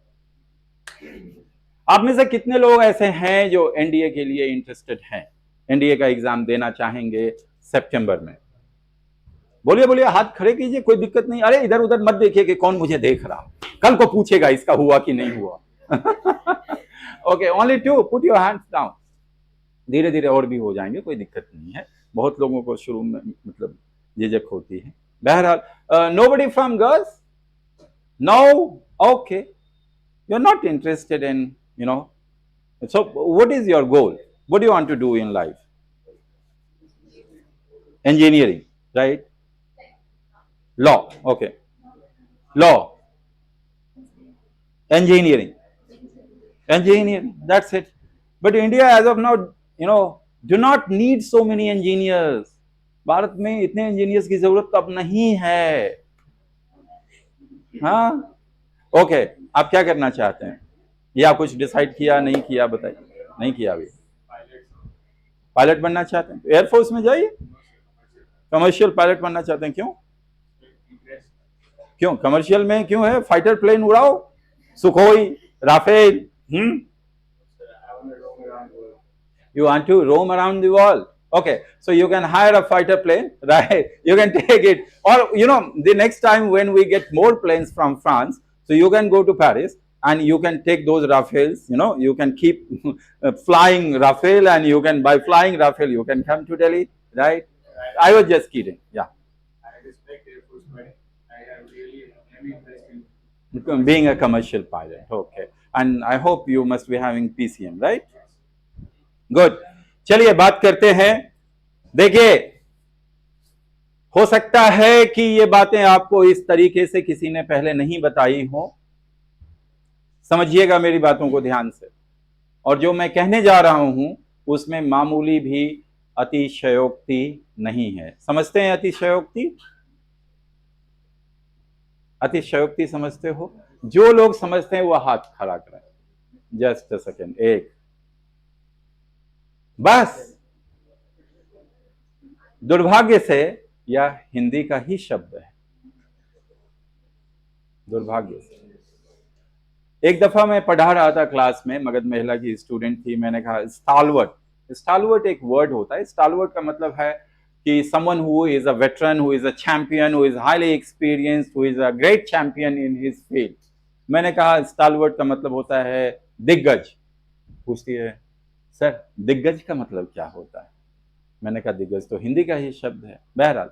आप में से कितने लोग ऐसे हैं जो एनडीए के लिए इंटरेस्टेड हैं, एनडीए का एग्जाम देना चाहेंगे सितंबर में? बोलिए बोलिए, हाथ खड़े कीजिए, कोई दिक्कत नहीं। अरे इधर उधर मत देखिए कि कौन मुझे देख रहा, कल को पूछेगा इसका हुआ कि नहीं हुआ। Okay, only 2, put your hands down. धीरे धीरे और भी हो जाएंगे, कोई दिक्कत नहीं है, बहुत लोगों को शुरू में मतलब झिझक होती है। बहरहाल, nobody from girls? No, okay, you are not interested in, so what is your goal? What do you want to do in life? Engineering, right? Law, okay, law, engineering, that's it. But India as of now, do not need so many engineers. Bharat में इतने engineers की जरूरत अब नहीं है। हाँ, okay, आप क्या करना चाहते हैं, या कुछ डिसाइड किया, नहीं किया, बताइए। नहीं किया अभी? पायलट बनना चाहते हैं तो एयरफोर्स में जाइए, कमर्शियल पायलट बनना चाहते हैं, क्यों क्यों कमर्शियल में क्यों है, फाइटर प्लेन उड़ाओ, Sukhoi, Rafale. You want to roam around the world? Okay, so you can hire a fighter plane, right? You can take it, or the next time when we get more planes from France, so you can go to Paris and you can take those Rafales. You can keep flying Rafale, and you can, by flying Rafale, you can come to Delhi, right? I was just kidding. Yeah. I respect Air Force, but I have really heavy interest in being a commercial pilot. Okay, and I hope you must be having PCM, right? Good, चलिए बात करते हैं। देखिए, हो सकता है कि ये बातें आपको इस तरीके से किसी ने पहले नहीं बताई हो, समझिएगा मेरी बातों को ध्यान से, और जो मैं कहने जा रहा हूं उसमें मामूली भी अतिशयोक्ति नहीं है। समझते हैं अतिशयोक्ति? अतिशयोक्ति समझते हो? जो लोग समझते हैं वो हाथ खड़ा करें। जस्ट अ सेकेंड, एक, बस। दुर्भाग्य से यह हिंदी का ही शब्द है, दुर्भाग्य से। एक दफा मैं पढ़ा रहा था क्लास में, मगध महिला की स्टूडेंट थी, मैंने कहा स्टालवर्ट, स्टालवर्ट एक वर्ड होता है, स्टालवर्ट का मतलब है कि someone who is a veteran, who is a champion, who is highly experienced, who is a great champion in his field. मैंने कहा स्टालवर्ट का मतलब होता है दिग्गज। पूछती है सर दिग्गज का मतलब क्या होता है? मैंने कहा दिग्गज तो हिंदी का ही शब्द है। बहरहाल,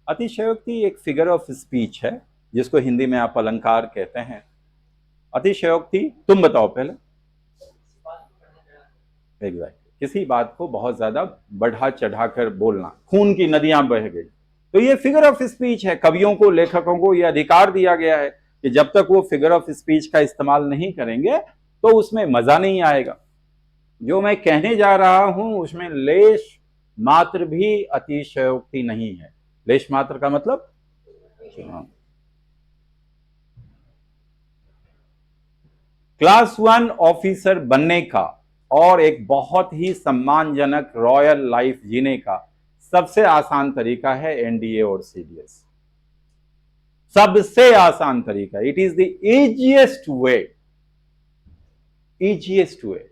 अतिशयोक्ति एक फिगर ऑफ स्पीच है जिसको हिंदी में आप अलंकार कहते हैं। अतिशयोक्ति, तुम बताओ पहले। एग्जैक्ट, किसी बात को बहुत ज्यादा बढ़ा चढ़ाकर बोलना, खून की नदियां बह गई, तो ये फिगर ऑफ स्पीच है। कवियों को, लेखकों को यह अधिकार दिया गया है कि जब तक वो फिगर ऑफ स्पीच का इस्तेमाल नहीं करेंगे तो उसमें मजा नहीं आएगा। जो मैं कहने जा रहा हूं उसमें लेश मात्र भी अतिशयोक्ति नहीं है। लेश मात्र का मतलब, क्लास 1 ऑफिसर बनने का और एक बहुत ही सम्मानजनक रॉयल लाइफ जीने का सबसे आसान तरीका है एनडीए और सीडीएस। सबसे आसान तरीका, it is the easiest way. easiest way.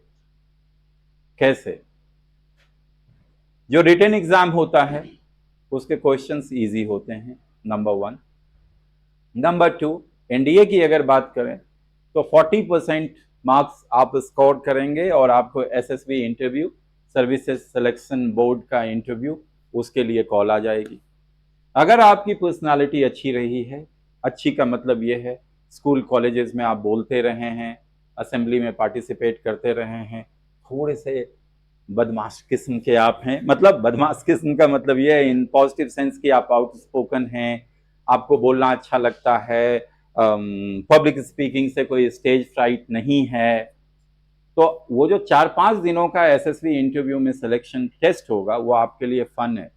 कैसे? जो रिटन एग्जाम होता है उसके क्वेश्चंस इजी होते हैं, नंबर 1. नंबर 2, एनडीए की अगर बात करें तो 40% मार्क्स आप स्कोर करेंगे और आपको SSB interview, services selection board का इंटरव्यू, उसके लिए कॉल आ जाएगी. अगर आपकी पर्सनालिटी अच्छी रही है, अच्छी का मतलब ये है स्कूल कॉलेजेस में आप बोलते रहे हैं, असेंबली में पार्टिसिपेट करते रहे हैं, थोड़े से बदमाश किस्म के आप हैं, मतलब बदमाश किस्म का मतलब ये है इन पॉजिटिव सेंस कि आप आउटस्पोकन हैं, आपको बोलना अच्छा लगता है, पब्लिक स्पीकिंग से कोई स्टेज फ्राइट नहीं है, तो वो जो 4-5 दिनों का एसएसबी इंटरव्यू में सिलेक्शन टेस्ट होगा वो आपके लिए फन है.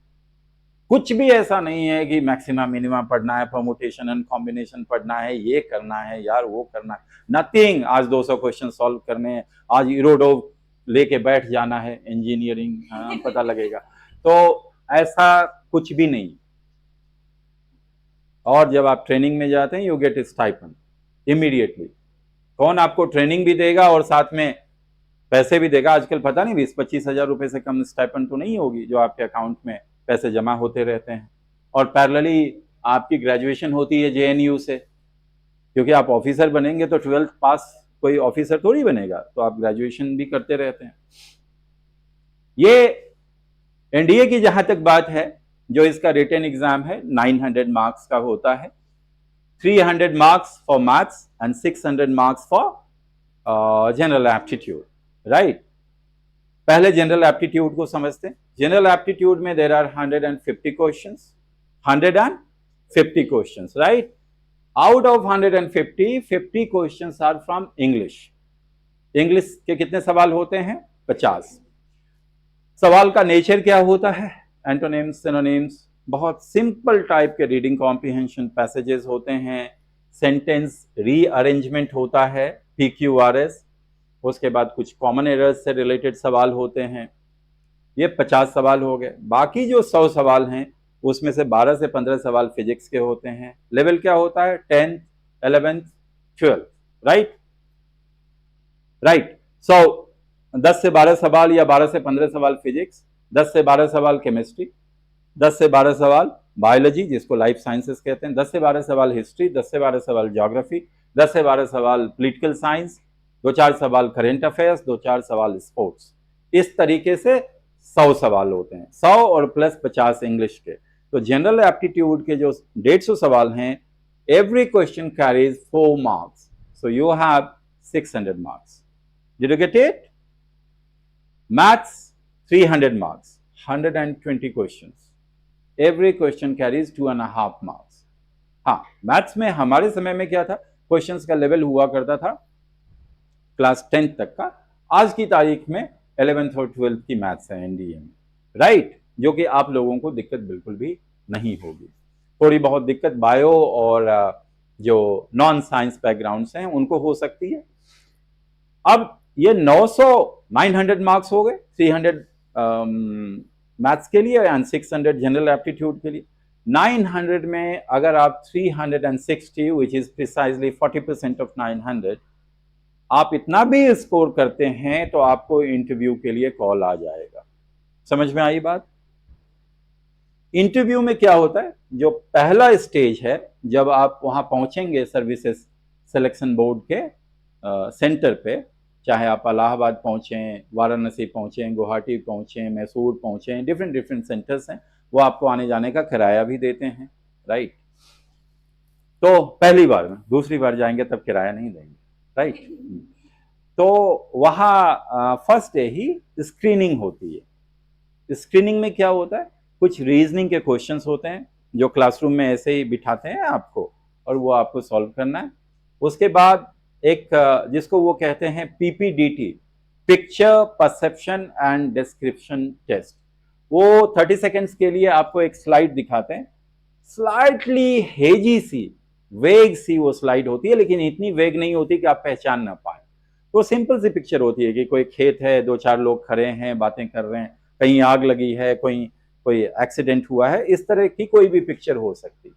कुछ भी ऐसा नहीं है कि मैक्सिमा मिनिमा पढ़ना है, परमुटेशन एंड कॉम्बिनेशन पढ़ना है, ये करना है यार, वो करना है, नथिंग. आज 200 क्वेश्चन सॉल्व करने हैं, आज इरोडोव लेके बैठ जाना है, इंजीनियरिंग पता लगेगा. तो ऐसा कुछ भी नहीं. और जब आप ट्रेनिंग में जाते हैं यू गेट स्टाइपेंड इमीडिएटली. कौन आपको ट्रेनिंग भी देगा और साथ में पैसे भी देगा? आजकल पता नहीं 20-25 हजार रुपए से कम स्टाइपेंड तो नहीं होगी जो आपके अकाउंट में पैसे जमा होते रहते हैं. और पैरेलली आपकी ग्रेजुएशन होती है जेएनयू से, क्योंकि आप ऑफिसर बनेंगे तो 12th पास कोई ऑफिसर थोड़ी बनेगा, तो आप ग्रेजुएशन भी करते रहते हैं. ये एनडीए की जहां तक बात है, जो इसका रिटन एग्जाम है 900 मार्क्स का होता है. 300 marks for maths and 600 marks for general aptitude. Right, पहले जनरल एप्टीट्यूड को समझते हैं. जनरल एप्टीट्यूड में there are 150 questions, 150 questions, right. Out of 150, 50 questions are from English. English के कितने सवाल होते हैं? 50. सवाल का नेचर क्या होता है? एंटोनिम्स, सिनोनिम्स, बहुत सिंपल टाइप के रीडिंग कॉम्प्रिहेंशन पैसेजेस होते हैं, सेंटेंस रीअरेंजमेंट होता है, PQRS. उसके बाद कुछ कॉमन एरर्स से रिलेटेड सवाल होते हैं. ये 50 सवाल हो गए. बाकी जो 100 सवाल हैं उसमें से 12 से 15 सवाल फिजिक्स के होते हैं. लेवल क्या होता है? 10th, 11th, 12th. Right right. सो 10 से 12 सवाल या 12 से 15 सवाल फिजिक्स, 10 से 12 सवाल केमिस्ट्री, 10 से 12 सवाल बायोलॉजी जिसको लाइफ साइंसेस कहते हैं, 10 से 12 सवाल हिस्ट्री, 10 से 12 सवाल ज्योग्राफी, 10 से 12 सवाल पॉलिटिकल साइंस, 2-4 सवाल करेंट अफेयर्स, 2-4 सवाल स्पोर्ट्स. इस तरीके से 100 सवाल होते हैं. 100 और प्लस 50 इंग्लिश के. तो जनरल एप्टीट्यूड के जो 150 सवाल हैं, every question carries 4 marks. So you have 600 marks. Did you get it? Maths 300 marks, 120 questions. Every question carries 2.5 marks. हाँ, मैथ्स में हमारे समय में क्या था, क्वेश्चंस का लेवल हुआ करता था क्लास 10th तक का. आज की तारीख में 11th और 12th की मैथ्स है एनडीए में. राइट, जो कि आप लोगों को दिक्कत बिल्कुल भी नहीं होगी. थोड़ी बहुत दिक्कत बायो और जो नॉन साइंस बैकग्राउंड्स हैं उनको हो सकती है. अब ये 900 मार्क्स हो गए, 300 मैथ्स के लिए एंड 600 जनरल एप्टीट्यूड के लिए. 900 में अगर आप 360 विच इज प्रिसाइजली 40% ऑफ 900 आप इतना भी स्कोर करते हैं तो आपको इंटरव्यू के लिए कॉल आ जाएगा. समझ में आई बात? इंटरव्यू में क्या होता है, जो पहला स्टेज है, जब आप वहां पहुंचेंगे सर्विसेज सिलेक्शन बोर्ड के सेंटर पे, चाहे आप इलाहाबाद पहुंचें, वाराणसी पहुंचें, गुवाहाटी पहुंचें, मैसूर पहुंचें, डिफरेंट सेंटर्स हैं, वो आपको आने जाने का किराया भी देते हैं. राइट, तो पहली बार में, दूसरी बार जाएंगे तब किराया नहीं देंगे. राइट, तो वहाँ फर्स्ट डे ही स्क्रीनिंग होती है. स्क्रीनिंग में क्या होता है, कुछ रीजनिंग के क्वेश्चंस होते हैं जो क्लासरूम में ऐसे ही बिठाते हैं आपको और वो आपको सॉल्व करना है. उसके बाद एक जिसको वो कहते हैं PPDT, picture perception and description test. वो 30 सेकेंड्स के लिए आपको एक स्लाइड दिखाते हैं. स्लाइटली हेजी सी, वेग सी वो स्लाइड होती है, लेकिन इतनी वेग नहीं होती कि आप पहचान ना पाए. तो सिंपल सी पिक्चर होती है कि कोई खेत है, 2-4 लोग खड़े हैं, बातें कर रहे हैं, कहीं आग लगी है, कोई एक्सीडेंट हुआ है, इस तरह की कोई भी पिक्चर हो सकती.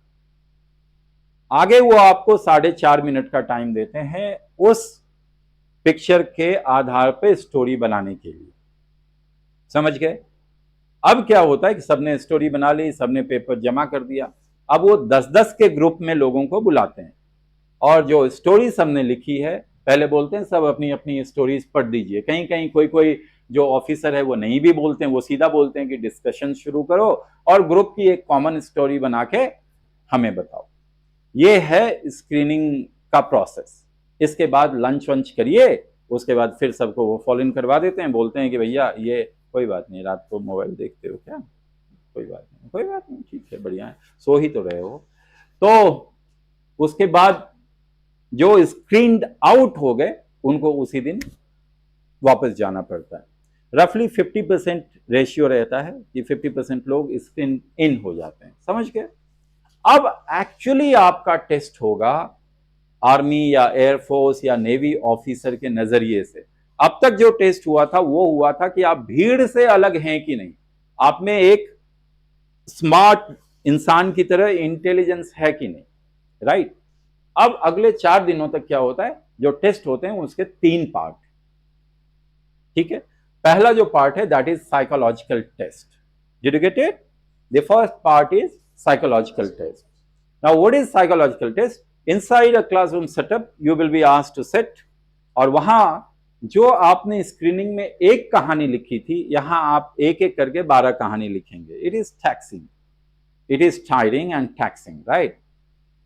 आगे वो आपको 4.5 मिनट का टाइम देते हैं उस पिक्चर के आधार पे स्टोरी बनाने के लिए। समझ गए? अब क्या होता है कि सबने स्टोरी बना ली, सबने पेपर जमा कर दिया, अब वो 10-10 के ग्रुप में लोगों को बुलाते हैं और जो स्टोरी सबने लिखी है पहले बोलते हैं सब अपनी अपनी स्टोरीज पढ़ दीजिए। कहीं कहीं कोई कोई जो ऑफिसर है वो नहीं भी बोलते हैं, वो सीधा बोलते हैं कि डिस्कशन शुरू करो और ग्रुप की एक कॉमन स्टोरी बना के हमें बताओ। ये है स्क्रीनिंग का प्रोसेस। इसके बाद लंच वंच करिए, उसके बाद फिर सबको वो फॉलो इन करवा देते हैं, बोलते हैं कि भैया ये कोई बात नहीं, रात को मोबाइल देखते हो क्या, कोई बात नहीं, कोई बात नहीं, ठीक है, बढ़िया है, सो ही तो रहे हो। तो उसके बाद जो स्क्रीन्ड आउट हो गए उनको उसी दिन वापस जाना पड़ता है। रफली 50% रेशियो रहता है कि 50% लोग स्क्रीन इन हो जाते हैं। समझ गए? अब एक्चुअली आपका टेस्ट होगा आर्मी या एयरफोर्स या नेवी ऑफिसर के नजरिए से। अब तक जो टेस्ट हुआ था वो हुआ था कि आप भीड़ से अलग हैं कि नहीं, आप में एक स्मार्ट इंसान की तरह इंटेलिजेंस है कि नहीं, राइट? अब अगले 4 दिनों तक क्या होता है, जो टेस्ट होते हैं उसके 3 पार्ट, ठीक है? पहला जो पार्ट है that is psychological test. Did you get it? The first part is psychological test. Now what is psychological test? Inside a classroom setup you will be asked to sit, और वहां जो आपने screening में एक कहानी लिखी थी, यहां आप एक एक करके 12 कहानी लिखेंगे। It is taxing, it is tiring and taxing, right?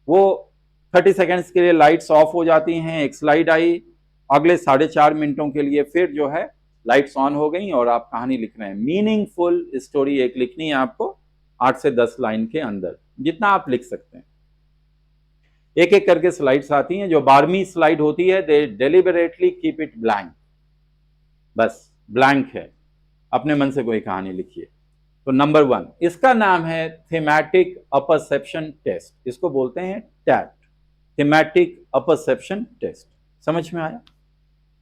वो 30 सेकेंड्स के लिए लाइट्स ऑफ हो जाती हैं, एक स्लाइड आई, अगले 4.5 मिनटों के लिए फिर जो है लाइट्स ऑन हो गई और आप कहानी लिख रहे हैं। मीनिंगफुल स्टोरी एक लिखनी है आपको 8 से 10 लाइन के अंदर, जितना आप लिख सकते हैं। एक एक करके स्लाइड्स आती हैं। जो 12वीं स्लाइड होती है दे डेलिबरेटली कीप इट ब्लैंक, बस ब्लैंक है, अपने मन से कोई कहानी लिखिए। तो नंबर 1 इसका नाम है थीमेटिक अपरसेप्शन टेस्ट, इसको बोलते हैं टैट, थीमेटिक अपरसेप्शन टेस्ट। समझ में आया?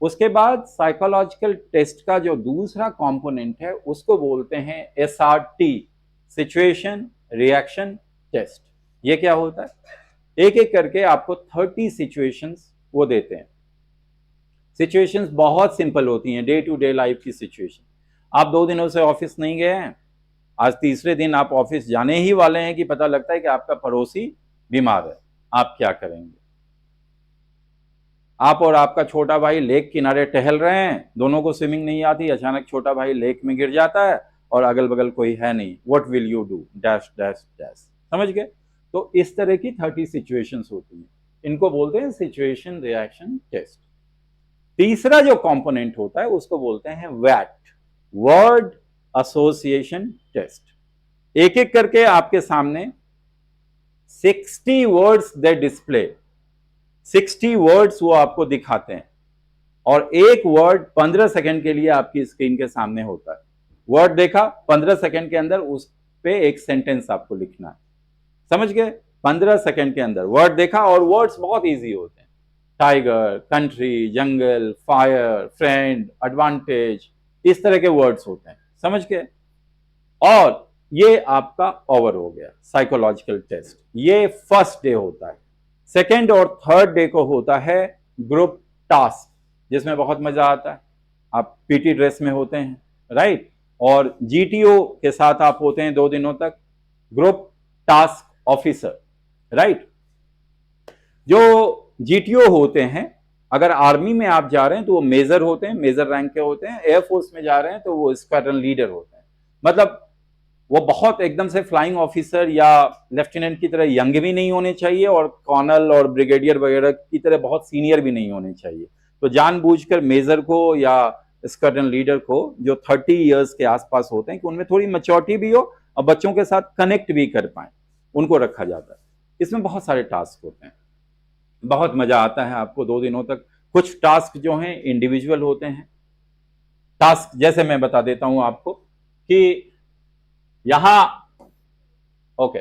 उसके बाद साइकोलॉजिकल टेस्ट का जो दूसरा कंपोनेंट है उसको बोलते हैं SRT, सिचुएशन रिएक्शन टेस्ट। ये क्या होता है? एक एक करके आपको 30 सिचुएशंस वो देते हैं। सिचुएशंस बहुत सिंपल होती हैं, डे टू डे लाइफ की सिचुएशन। आप 2 दिनों से ऑफिस नहीं गए हैं, आज तीसरे दिन आप ऑफिस जाने ही वाले हैं कि पता लगता है कि आपका पड़ोसी बीमार है, आप क्या करेंगे? आप और आपका छोटा भाई लेक किनारे टहल रहे हैं, दोनों को स्विमिंग नहीं आती, अचानक छोटा भाई लेक में गिर जाता है और अगल बगल कोई है नहीं, what will you do? Dash dash dash. समझ गए? तो इस तरह की 30 सिचुएशंस होती हैं, इनको बोलते हैं सिचुएशन रिएक्शन टेस्ट। तीसरा जो कंपोनेंट होता है उसको बोलते हैं वैट, वर्ड एसोसिएशन टेस्ट। एक एक करके आपके सामने 60 वर्ड्स दे डिस्प्ले, 60 वर्ड्स वो आपको दिखाते हैं और एक वर्ड 15 सेकंड के लिए आपकी स्क्रीन के सामने होता है। वर्ड देखा, 15 सेकंड के अंदर उस पे एक सेंटेंस आपको लिखना है। समझ गए? 15 सेकंड के अंदर वर्ड देखा, और वर्ड्स बहुत इजी होते हैं, टाइगर, कंट्री, जंगल, फायर, फ्रेंड, एडवांटेज, इस तरह के वर्ड्स होते हैं। समझ गए? और ये आपका ओवर हो गया साइकोलॉजिकल टेस्ट। ये फर्स्ट डे होता है। सेकेंड और थर्ड डे को होता है ग्रुप टास्क, जिसमें बहुत मजा आता है। आप पीटी ड्रेस में होते हैं, राइट, और जीटीओ के साथ आप होते हैं 2 दिनों तक, ग्रुप टास्क ऑफिसर, राइट। जो जीटीओ होते हैं, अगर आर्मी में आप जा रहे हैं तो वो मेजर होते हैं, मेजर रैंक के होते हैं। एयरफोर्स में जा रहे हैं तो वो स्क्वाड्रन लीडर होते हैं। मतलब वो बहुत एकदम से फ्लाइंग ऑफिसर या लेफ्टिनेंट की तरह यंग भी नहीं होने चाहिए और कर्नल और ब्रिगेडियर वगैरह की तरह बहुत सीनियर भी नहीं होने चाहिए। तो जानबूझकर मेजर को या स्क्वाड्रन लीडर को, जो 30 इयर्स के आसपास होते हैं, कि उनमें थोड़ी मैच्योरिटी भी हो और बच्चों के साथ कनेक्ट भी कर पाए, उनको रखा जाता है। इसमें बहुत सारे टास्क होते हैं, बहुत मजा आता है आपको 2 दिनों तक। कुछ टास्क जो हैं इंडिविजुअल होते हैं। टास्क जैसे मैं बता देता हूं आपको कि यहां ओके,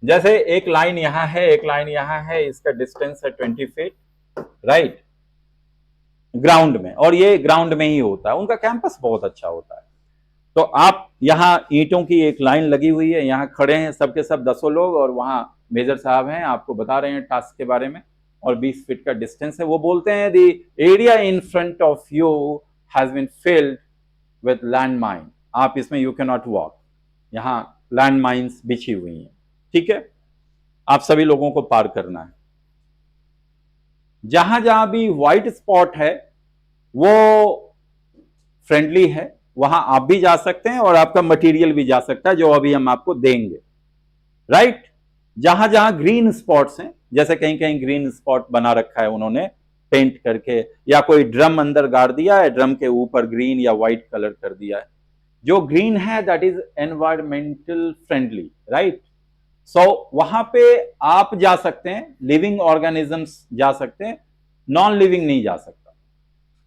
जैसे एक लाइन यहां है, एक लाइन यहां है, इसका डिस्टेंस है 20 फीट, राइट, ग्राउंड में, और ये ग्राउंड में ही होता है। उनका कैंपस बहुत अच्छा होता है। तो आप यहां ईंटों की एक लाइन लगी हुई है, यहां खड़े हैं सबके सब 10 लोग, और वहां मेजर साहब हैं, आपको बता रहे हैं टास्क के बारे में, और 20 फीट का डिस्टेंस है। वो बोलते हैं the area in front of you has been filled with land mine, आप इसमें यू कैन नॉट वॉक, यहाँ लैंड माइन्स बिछी हुई हैं, ठीक है, आप सभी लोगों को पार करना है। जहां जहां भी व्हाइट स्पॉट है वो फ्रेंडली है, वहां आप भी जा सकते हैं और आपका मटेरियल भी जा सकता है जो अभी हम आपको देंगे, राइट। जहां जहां ग्रीन स्पॉट्स हैं, जैसे कहीं कहीं ग्रीन स्पॉट बना रखा है उन्होंने पेंट करके, या कोई ड्रम अंदर गाड़ दिया है, ड्रम के ऊपर ग्रीन या व्हाइट कलर कर दिया है, जो ग्रीन है that is environmental friendly, right. So वहां पे आप जा सकते हैं, लिविंग ऑर्गेनिजम्स जा सकते हैं, नॉन लिविंग नहीं जा सकता,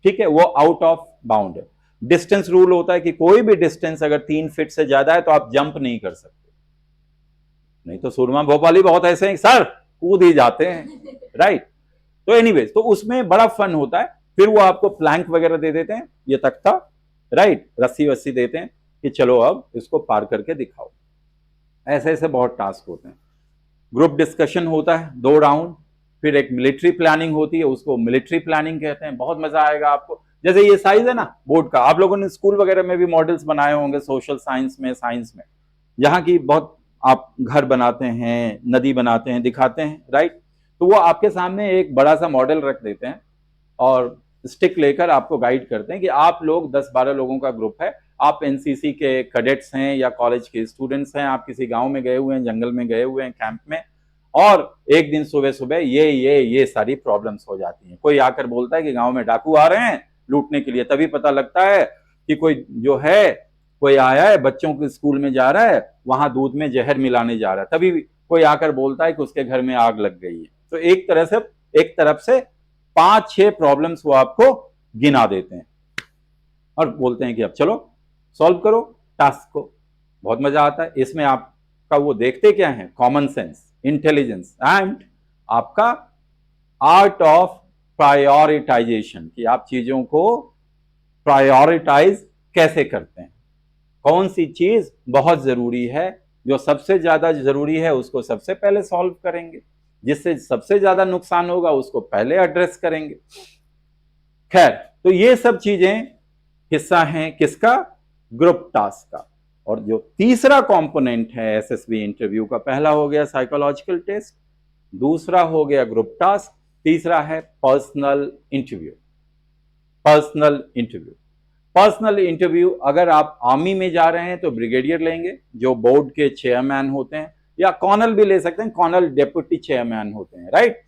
ठीक है, वो आउट ऑफ बाउंड है। डिस्टेंस रूल होता है कि कोई भी डिस्टेंस अगर 3 फीट से ज्यादा है तो आप जंप नहीं कर सकते, नहीं तो सुरमा भोपाली बहुत ऐसे हैं सर कूद ही जाते हैं, राइट। तो एनीवेज, तो उसमें बड़ा फन होता है। फिर वो आपको प्लैंक वगैरह दे देते हैं, ये तख्ता, राइट, रस्सी वस्सी देते हैं कि चलो अब इसको पार करके दिखाओ। ऐसे ऐसे बहुत टास्क होते हैं। ग्रुप डिस्कशन होता है 2 राउंड, फिर एक मिलिट्री प्लानिंग होती है, उसको मिलिट्री प्लानिंग कहते हैं। बहुत मजा आएगा आपको। जैसे ये साइज है ना बोर्ड का, आप लोगों ने स्कूल वगैरह में भी मॉडल्स बनाए होंगे, सोशल साइंस में, साइंस में, यहाँ की बहुत आप घर बनाते हैं, नदी बनाते हैं, दिखाते हैं, राइट। तो वो आपके सामने एक बड़ा सा मॉडल रख देते हैं और स्टिक लेकर आपको गाइड करते हैं कि आप लोग 10-12 लोगों का ग्रुप है, आप एनसीसी के कैडेट्स हैं या कॉलेज के स्टूडेंट्स हैं, आप किसी गांव में गए हुए हैं, जंगल में गए हुए हैं, कैंप में, और एक दिन सुबह सुबह ये सारी प्रॉब्लम्स हो जाती हैं। कोई आकर बोलता है कि गांव में डाकू आ रहे हैं लूटने के लिए, तभी पता लगता है कि कोई जो है, कोई आया है, बच्चों के स्कूल में जा रहा है, वहां दूध में जहर मिलाने जा रहा है, तभी कोई आकर बोलता है कि उसके घर में आग लग गई है। तो एक तरफ से 5-6 प्रॉब्लम्स वो आपको गिना देते हैं और बोलते हैं कि अब चलो सॉल्व करो टास्क को। बहुत मजा आता है इसमें। आपका वो देखते क्या है, कॉमन सेंस, इंटेलिजेंस एंड आपका आर्ट ऑफ प्रायोरिटाइजेशन, कि आप चीजों को प्रायोरिटाइज कैसे करते हैं, कौन सी चीज बहुत जरूरी है, जो सबसे ज्यादा जरूरी है उसको सबसे पहले सॉल्व करेंगे, जिससे सबसे ज्यादा नुकसान होगा उसको पहले एड्रेस करेंगे। खैर, तो ये सब चीजें हिस्सा हैं किसका, ग्रुप टास्क का। और जो तीसरा कंपोनेंट है एसएसबी इंटरव्यू का, पहला हो गया साइकोलॉजिकल टेस्ट, दूसरा हो गया ग्रुप टास्क, तीसरा है personal interview. Personal interview, personal interview अगर आप आर्मी में जा रहे हैं तो ब्रिगेडियर लेंगे जो बोर्ड के चेयरमैन होते हैं, या कॉर्नल भी ले सकते हैं, कॉर्नल डेप्यूटी चेयरमैन होते हैं, राइट।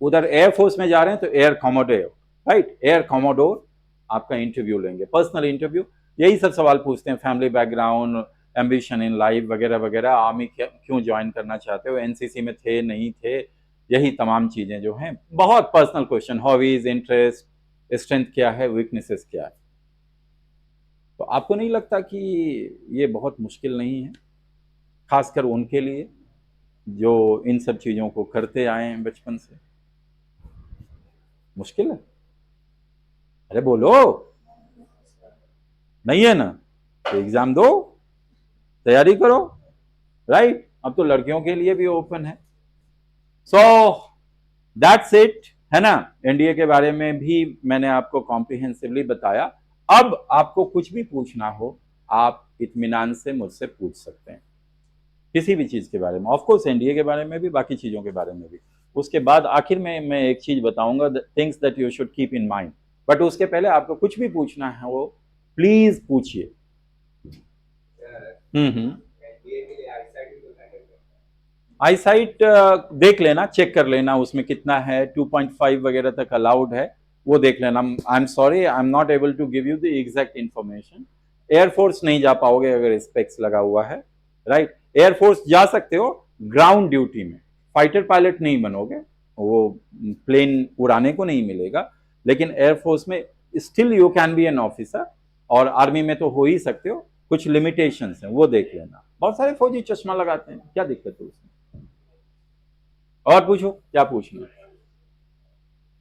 उधर एयरफोर्स में जा रहे हैं तो air commodore, right, air commodore आपका इंटरव्यू लेंगे। पर्सनल इंटरव्यू यही सब सवाल पूछते हैं, family background, ambition in life वगैरह वगैरह, आर्मी क्यों ज्वाइन करना चाहते हो, एनसीसी में थे नहीं थे, यही तमाम चीजें जो हैं, बहुत personal question, hobbies, interest, strength क्या है, वीकनेसेस क्या है। तो आपको नहीं लगता कि ये बहुत मुश्किल नहीं है, खासकर उनके लिए जो इन सब चीजों को करते आए हैं बचपन से? मुश्किल है? अरे बोलो, नहीं है ना? तो एग्जाम दो, तैयारी करो, राइट। अब तो लड़कियों के लिए भी ओपन है। सो दैट्स इट, है ना। एनडीए के बारे में भी मैंने आपको कॉम्प्रिहेंसिवली बताया। अब आपको कुछ भी पूछना हो आप इत्मीनान से मुझसे पूछ सकते हैं, किसी भी चीज के बारे में, ऑफ कोर्स एनडीए के बारे में भी, बाकी चीजों के बारे में भी। उसके बाद आखिर में मैं एक चीज बताऊंगा, things that you should keep in mind, but उसके पहले आपको कुछ भी पूछना है वो प्लीज पूछिए। आईसाइट देख लेना, चेक कर लेना उसमें कितना है, 2.5 वगैरह तक अलाउड है, वो देख लेना। I am sorry, I am not able to give you the exact information. Air force नहीं जा पाओगे अगर स्पेक्स लगा हुआ है, राइट। एयरफोर्स जा सकते हो ग्राउंड ड्यूटी में, फाइटर पायलट नहीं बनोगे, वो प्लेन उड़ाने को नहीं मिलेगा, लेकिन एयरफोर्स में still you can be an officer, और आर्मी में तो हो ही सकते हो। कुछ लिमिटेशंस हैं वो देख लेना। बहुत सारे फौजी चश्मा लगाते हैं, क्या दिक्कत है उसमें? और पूछो, क्या पूछना है,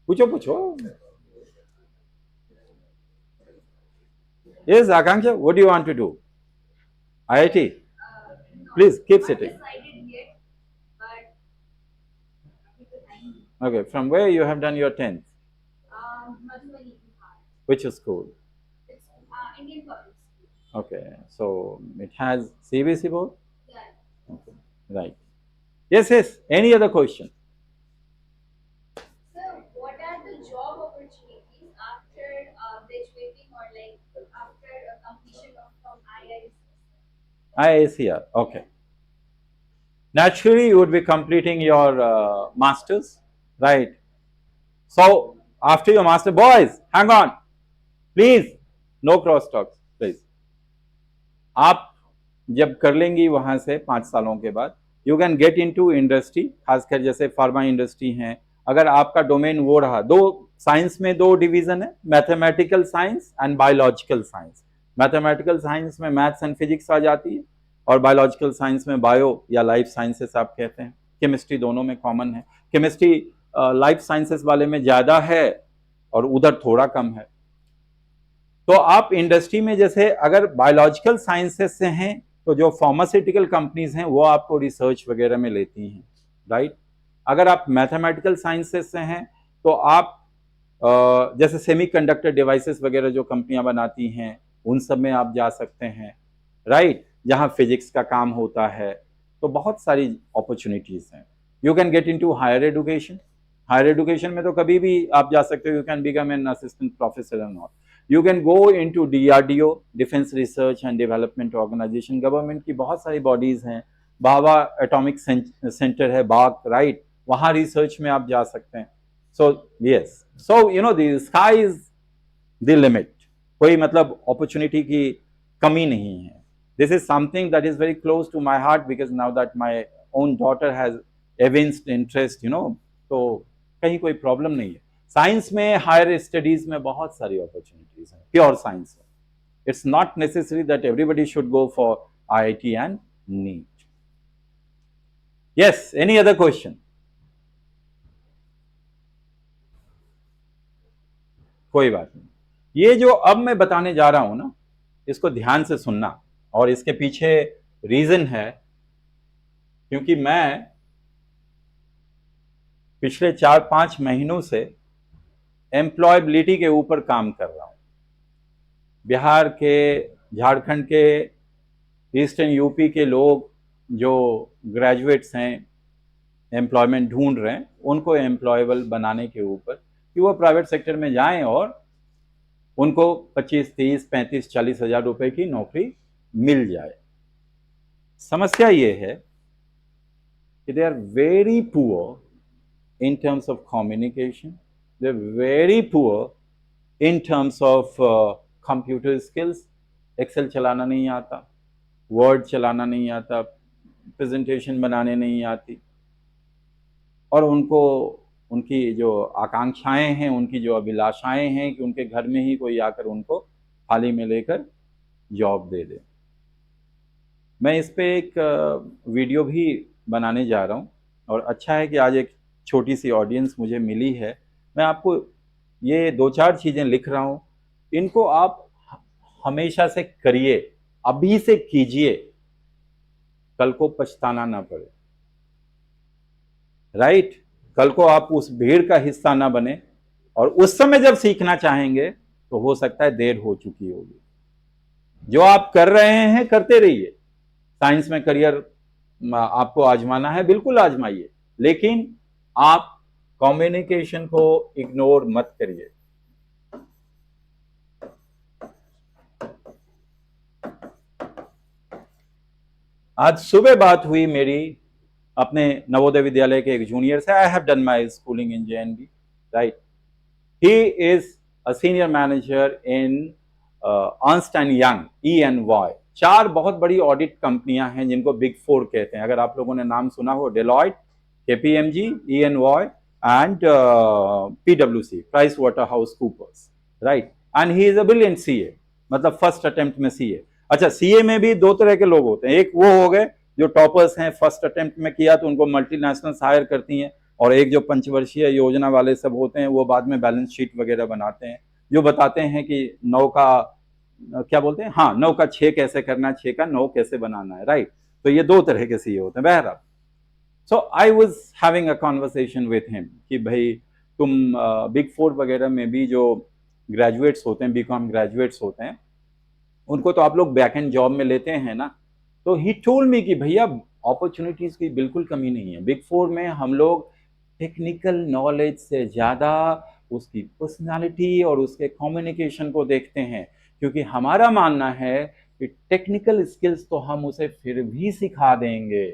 पूछो पूछो। Yes, Akanksha, what do you want to do? IIT? Please keep sitting. Not decided yet, but with the time. Okay, from where you have done your 10th? Madhubani, Bihar. Which school? It's Indian public school. Okay, so it has CBSE board? Yeah. Okay, right. Yes, yes. Any other question? So, what are the job opportunities after graduating or like after completion of from IIS? IACR. Okay. Naturally, you would be completing your masters, right? So after your master, boys, hang on, please, no cross talks, please. आप जब कर लेंगी वहां से 5 सालों के बाद you can get into industry, खासकर जैसे फार्मा इंडस्ट्री है। अगर आपका डोमेन वो रहा, दो साइंस में दो डिवीजन है, mathematical science and biological science. Mathematical science में मैथ्स एंड फिजिक्स आ जाती है और बायोलॉजिकल साइंस में बायो या लाइफ साइंसेस आप कहते हैं। केमिस्ट्री दोनों में कॉमन है। केमिस्ट्री लाइफ साइंसेस वाले में ज्यादा है और उधर थोड़ा कम है। तो आप इंडस्ट्री में जैसे अगर बायोलॉजिकल साइंसेस से हैं तो जो फार्मास्यूटिकल कंपनीज हैं वो आपको रिसर्च वगैरह में लेती हैं, राइट। अगर आप मैथमेटिकल साइंसेस से हैं तो आप जैसे सेमीकंडक्टर डिवाइसेस वगैरह जो कंपनियां बनाती हैं उन सब में आप जा सकते हैं, राइट, जहां फिजिक्स का काम होता है। तो बहुत सारी अपॉर्चुनिटीज हैं। You can get into higher education. Higher education में तो कभी भी आप जा सकते हो। You can become an assistant professor और not. You can go into DRDO, defence research and development organisation. Government की बहुत सारी बॉडीज हैं। भाभा एटॉमिक सेंटर है, बाग, राइट, वहां रिसर्च में आप जा सकते हैं। So yes, so you know the sky is the limit. कोई मतलब अपॉर्चुनिटी की कमी नहीं है। This is something that is very close to my heart because now that my own daughter has evinced interest, you know, तो कहीं कोई problem नहीं है। साइंस में हायर स्टडीज में बहुत सारी अपॉर्चुनिटीज हैं, प्योर साइंस में। It's not necessary that everybody should go for IIT and NEET. Yes, any other question? कोई बात नहीं। ये जो अब मैं बताने जा रहा हूं ना, इसको ध्यान से सुनना। और इसके पीछे रीजन है क्योंकि मैं पिछले 4-5 महीनों से एम्प्लॉयबिलिटी के ऊपर काम कर रहा हूं। बिहार के, झारखंड के, ईस्टर्न यूपी के लोग जो ग्रेजुएट्स हैं, एम्प्लॉयमेंट ढूंढ रहे हैं, उनको एम्प्लॉयबल बनाने के ऊपर कि वो प्राइवेट सेक्टर में जाएं और उनको 25, 30, 35, 40 हजार रुपए की नौकरी मिल जाए। समस्या ये है कि they are very poor in terms of communication, they are very poor in terms of computer skills. Excel चलाना नहीं आता, वर्ड चलाना नहीं आता, प्रेजेंटेशन बनाने नहीं आती, और उनको उनकी जो आकांक्षाएं हैं, उनकी जो अभिलाषाएं हैं कि उनके घर में ही कोई आकर उनको थाली में लेकर जॉब दे दे। मैं इस पे एक वीडियो भी बनाने जा रहा हूँ और अच्छा है कि आज एक छोटी सी ऑडियंस मुझे मिली है। मैं आपको ये 2-4 चीज़ें लिख रहा हूँ, इनको आप हमेशा से करिए, अभी से कीजिए, कल को पछताना ना पड़े, राइट। कल को आप उस भीड़ का हिस्सा ना बने और उस समय जब सीखना चाहेंगे तो हो सकता है देर हो चुकी होगी। जो आप कर रहे हैं करते रहिए। साइंस में करियर आपको आजमाना है, बिल्कुल आजमाइए, लेकिन आप कम्युनिकेशन को इग्नोर मत करिए। आज सुबह बात हुई मेरी अपने नवोदय विद्यालय के एक जूनियर से। I have done my schooling in JNB, right. He is a senior manager in Ernst and young, EY। 4 बहुत बड़ी ऑडिट कंपनियां हैं जिनको बिग 4 कहते हैं। अगर आप लोगों ने नाम सुना हो, Deloitte, KPMG, EY and PwC, PricewaterhouseCoopers, right. And he is a brilliant CA, मतलब फर्स्ट अटेम्प्ट में CA। अच्छा, CA में भी 2 तरह के लोग होते हैं। एक वो हो गए जो टॉपर्स हैं, फर्स्ट अटेम्प्ट में किया तो उनको मल्टीनेशनल्स हायर करती हैं, और एक जो पंचवर्षीय योजना वाले सब होते हैं वो बाद में बैलेंस शीट वगैरह बनाते हैं, जो बताते हैं कि 9 का क्या बोलते हैं, हाँ, 9 का 6 कैसे करना है, 6 का 9 कैसे बनाना है, राइट। तो ये 2 तरह के CA होते हैं। बहरहाल, So I was having a conversation with him कि भाई तुम बिग फोर वगैरह में भी जो ग्रेजुएट्स होते हैं, बीकॉम ग्रेजुएट्स होते हैं, उनको तो आप लोग बैक एंड जॉब में लेते हैं ना। तो ही टोल्ड मी कि भैया अपॉर्चुनिटीज की बिल्कुल कमी नहीं है। बिग फोर में हम लोग टेक्निकल नॉलेज से ज़्यादा उसकी पर्सनालिटी और उसके कम्युनिकेशन को देखते हैं, क्योंकि हमारा मानना है कि टेक्निकल स्किल्स तो हम उसे फिर भी सिखा देंगे,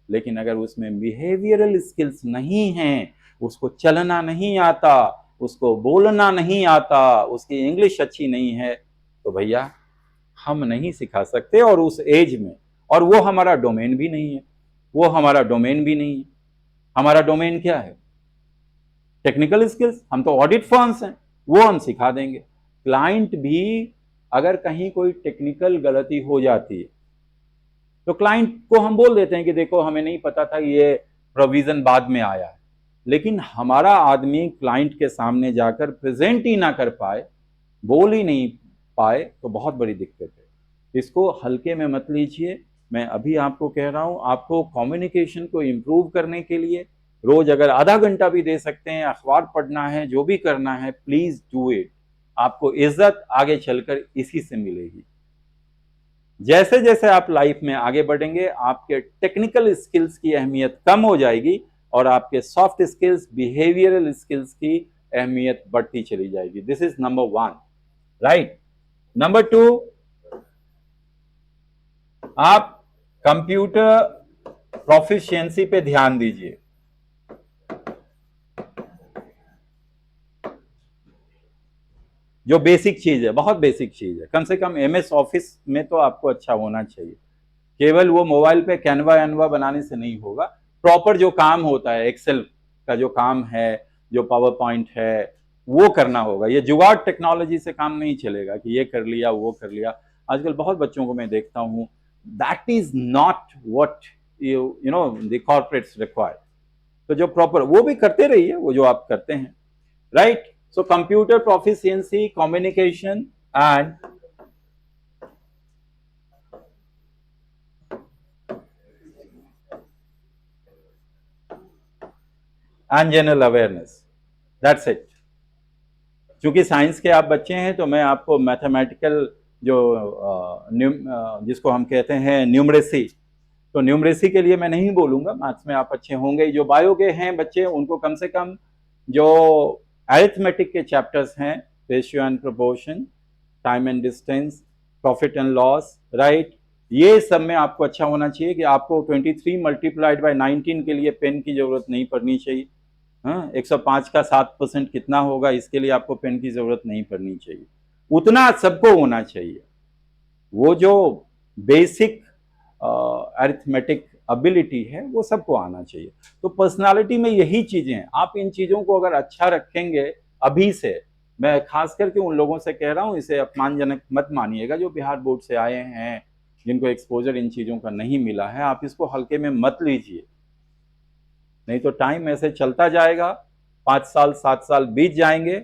लेकिन अगर उसमें बिहेवियरल स्किल्स नहीं हैं, उसको चलना नहीं आता, उसको बोलना नहीं आता, उसकी इंग्लिश अच्छी नहीं है, तो भैया हम नहीं सिखा सकते। और उस एज में, और वो हमारा डोमेन भी नहीं है, वो हमारा डोमेन भी नहीं है। हमारा डोमेन क्या है? Technical skills. हम तो ऑडिट फर्म्स हैं, वो हम सिखा देंगे। क्लाइंट भी अगर कहीं कोई टेक्निकल गलती हो जाती है तो क्लाइंट को हम बोल देते हैं कि देखो हमें नहीं पता था, ये प्रोविजन बाद में आया है। लेकिन हमारा आदमी क्लाइंट के सामने जाकर प्रेजेंट ही ना कर पाए, बोल ही नहीं पाए, तो बहुत बड़ी दिक्कत है। इसको हल्के में मत लीजिए। मैं अभी आपको कह रहा हूं, आपको कम्युनिकेशन को इम्प्रूव करने के लिए रोज अगर आधा घंटा भी दे सकते हैं, अखबार पढ़ना है, जो भी करना है, प्लीज डू इट। आपको इज्जत आगे चलकर इसी से मिलेगी। जैसे जैसे आप लाइफ में आगे बढ़ेंगे, आपके टेक्निकल स्किल्स की अहमियत कम हो जाएगी और आपके सॉफ्ट स्किल्स, बिहेवियरल स्किल्स की अहमियत बढ़ती चली जाएगी। This is number 1, right. Number 2, आप कंप्यूटर प्रोफिशिएंसी पे ध्यान दीजिए। जो बेसिक चीज है, बहुत बेसिक चीज है, कम से कम एमएस ऑफिस में तो आपको अच्छा होना चाहिए। केवल वो मोबाइल पे कैनवा एनवा बनाने से नहीं होगा। प्रॉपर जो काम होता है, एक्सेल का जो काम है, जो पावर पॉइंट है, वो करना होगा। ये जुगाड़ टेक्नोलॉजी से काम नहीं चलेगा कि ये कर लिया वो कर लिया। आजकल बहुत बच्चों को मैं देखता हूं, that is not what you know the corporates require. तो जो प्रॉपर, वो भी करते रहिए वो जो आप करते हैं, right. So computer proficiency, communication and general awareness, that's it। चूंकि साइंस के आप बच्चे हैं तो मैं आपको मैथमेटिकल जो जिसको हम कहते हैं न्यूमरेसी, तो न्यूमरेसी के लिए मैं नहीं बोलूंगा, मैथ्स में आप अच्छे होंगे ही। जो बायो के हैं बच्चे, उनको कम से कम जो अरिथमेटिक के चैप्टर्स हैं, ratio and proportion, time and distance, profit and loss, right, ये सब में आपको अच्छा होना चाहिए कि आपको 23 मल्टीप्लाइड बाय 19 के लिए पेन की जरूरत नहीं पड़नी चाहिए। हाँ, 105 का 7% कितना होगा, इसके लिए आपको पेन की जरूरत नहीं पड़नी चाहिए। उतना सबको होना चाहिए। वो जो बेसिक अरिथमेटिक एबिलिटी है वो सबको आना चाहिए। तो पर्सनालिटी में यही चीजें हैं। आप इन चीजों को अगर अच्छा रखेंगे अभी से, मैं खास करके उन लोगों से कह रहा हूं, इसे अपमानजनक मत मानिएगा जो बिहार बोर्ड से आए हैं, जिनको एक्सपोजर इन चीजों का नहीं मिला है, आप इसको हल्के में मत लीजिए। नहीं तो टाइम ऐसे चलता जाएगा, 5 साल 7 साल बीत जाएंगे।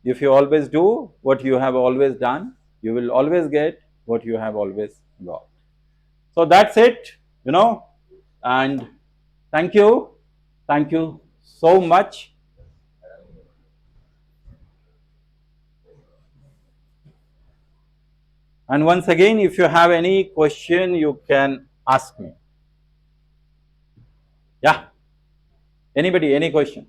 If you always do what you have always done, you will always get what you have always got. So that's it, you know, and thank you so much. And once again, if you have any question, you can ask me. Yeah, anybody, any question?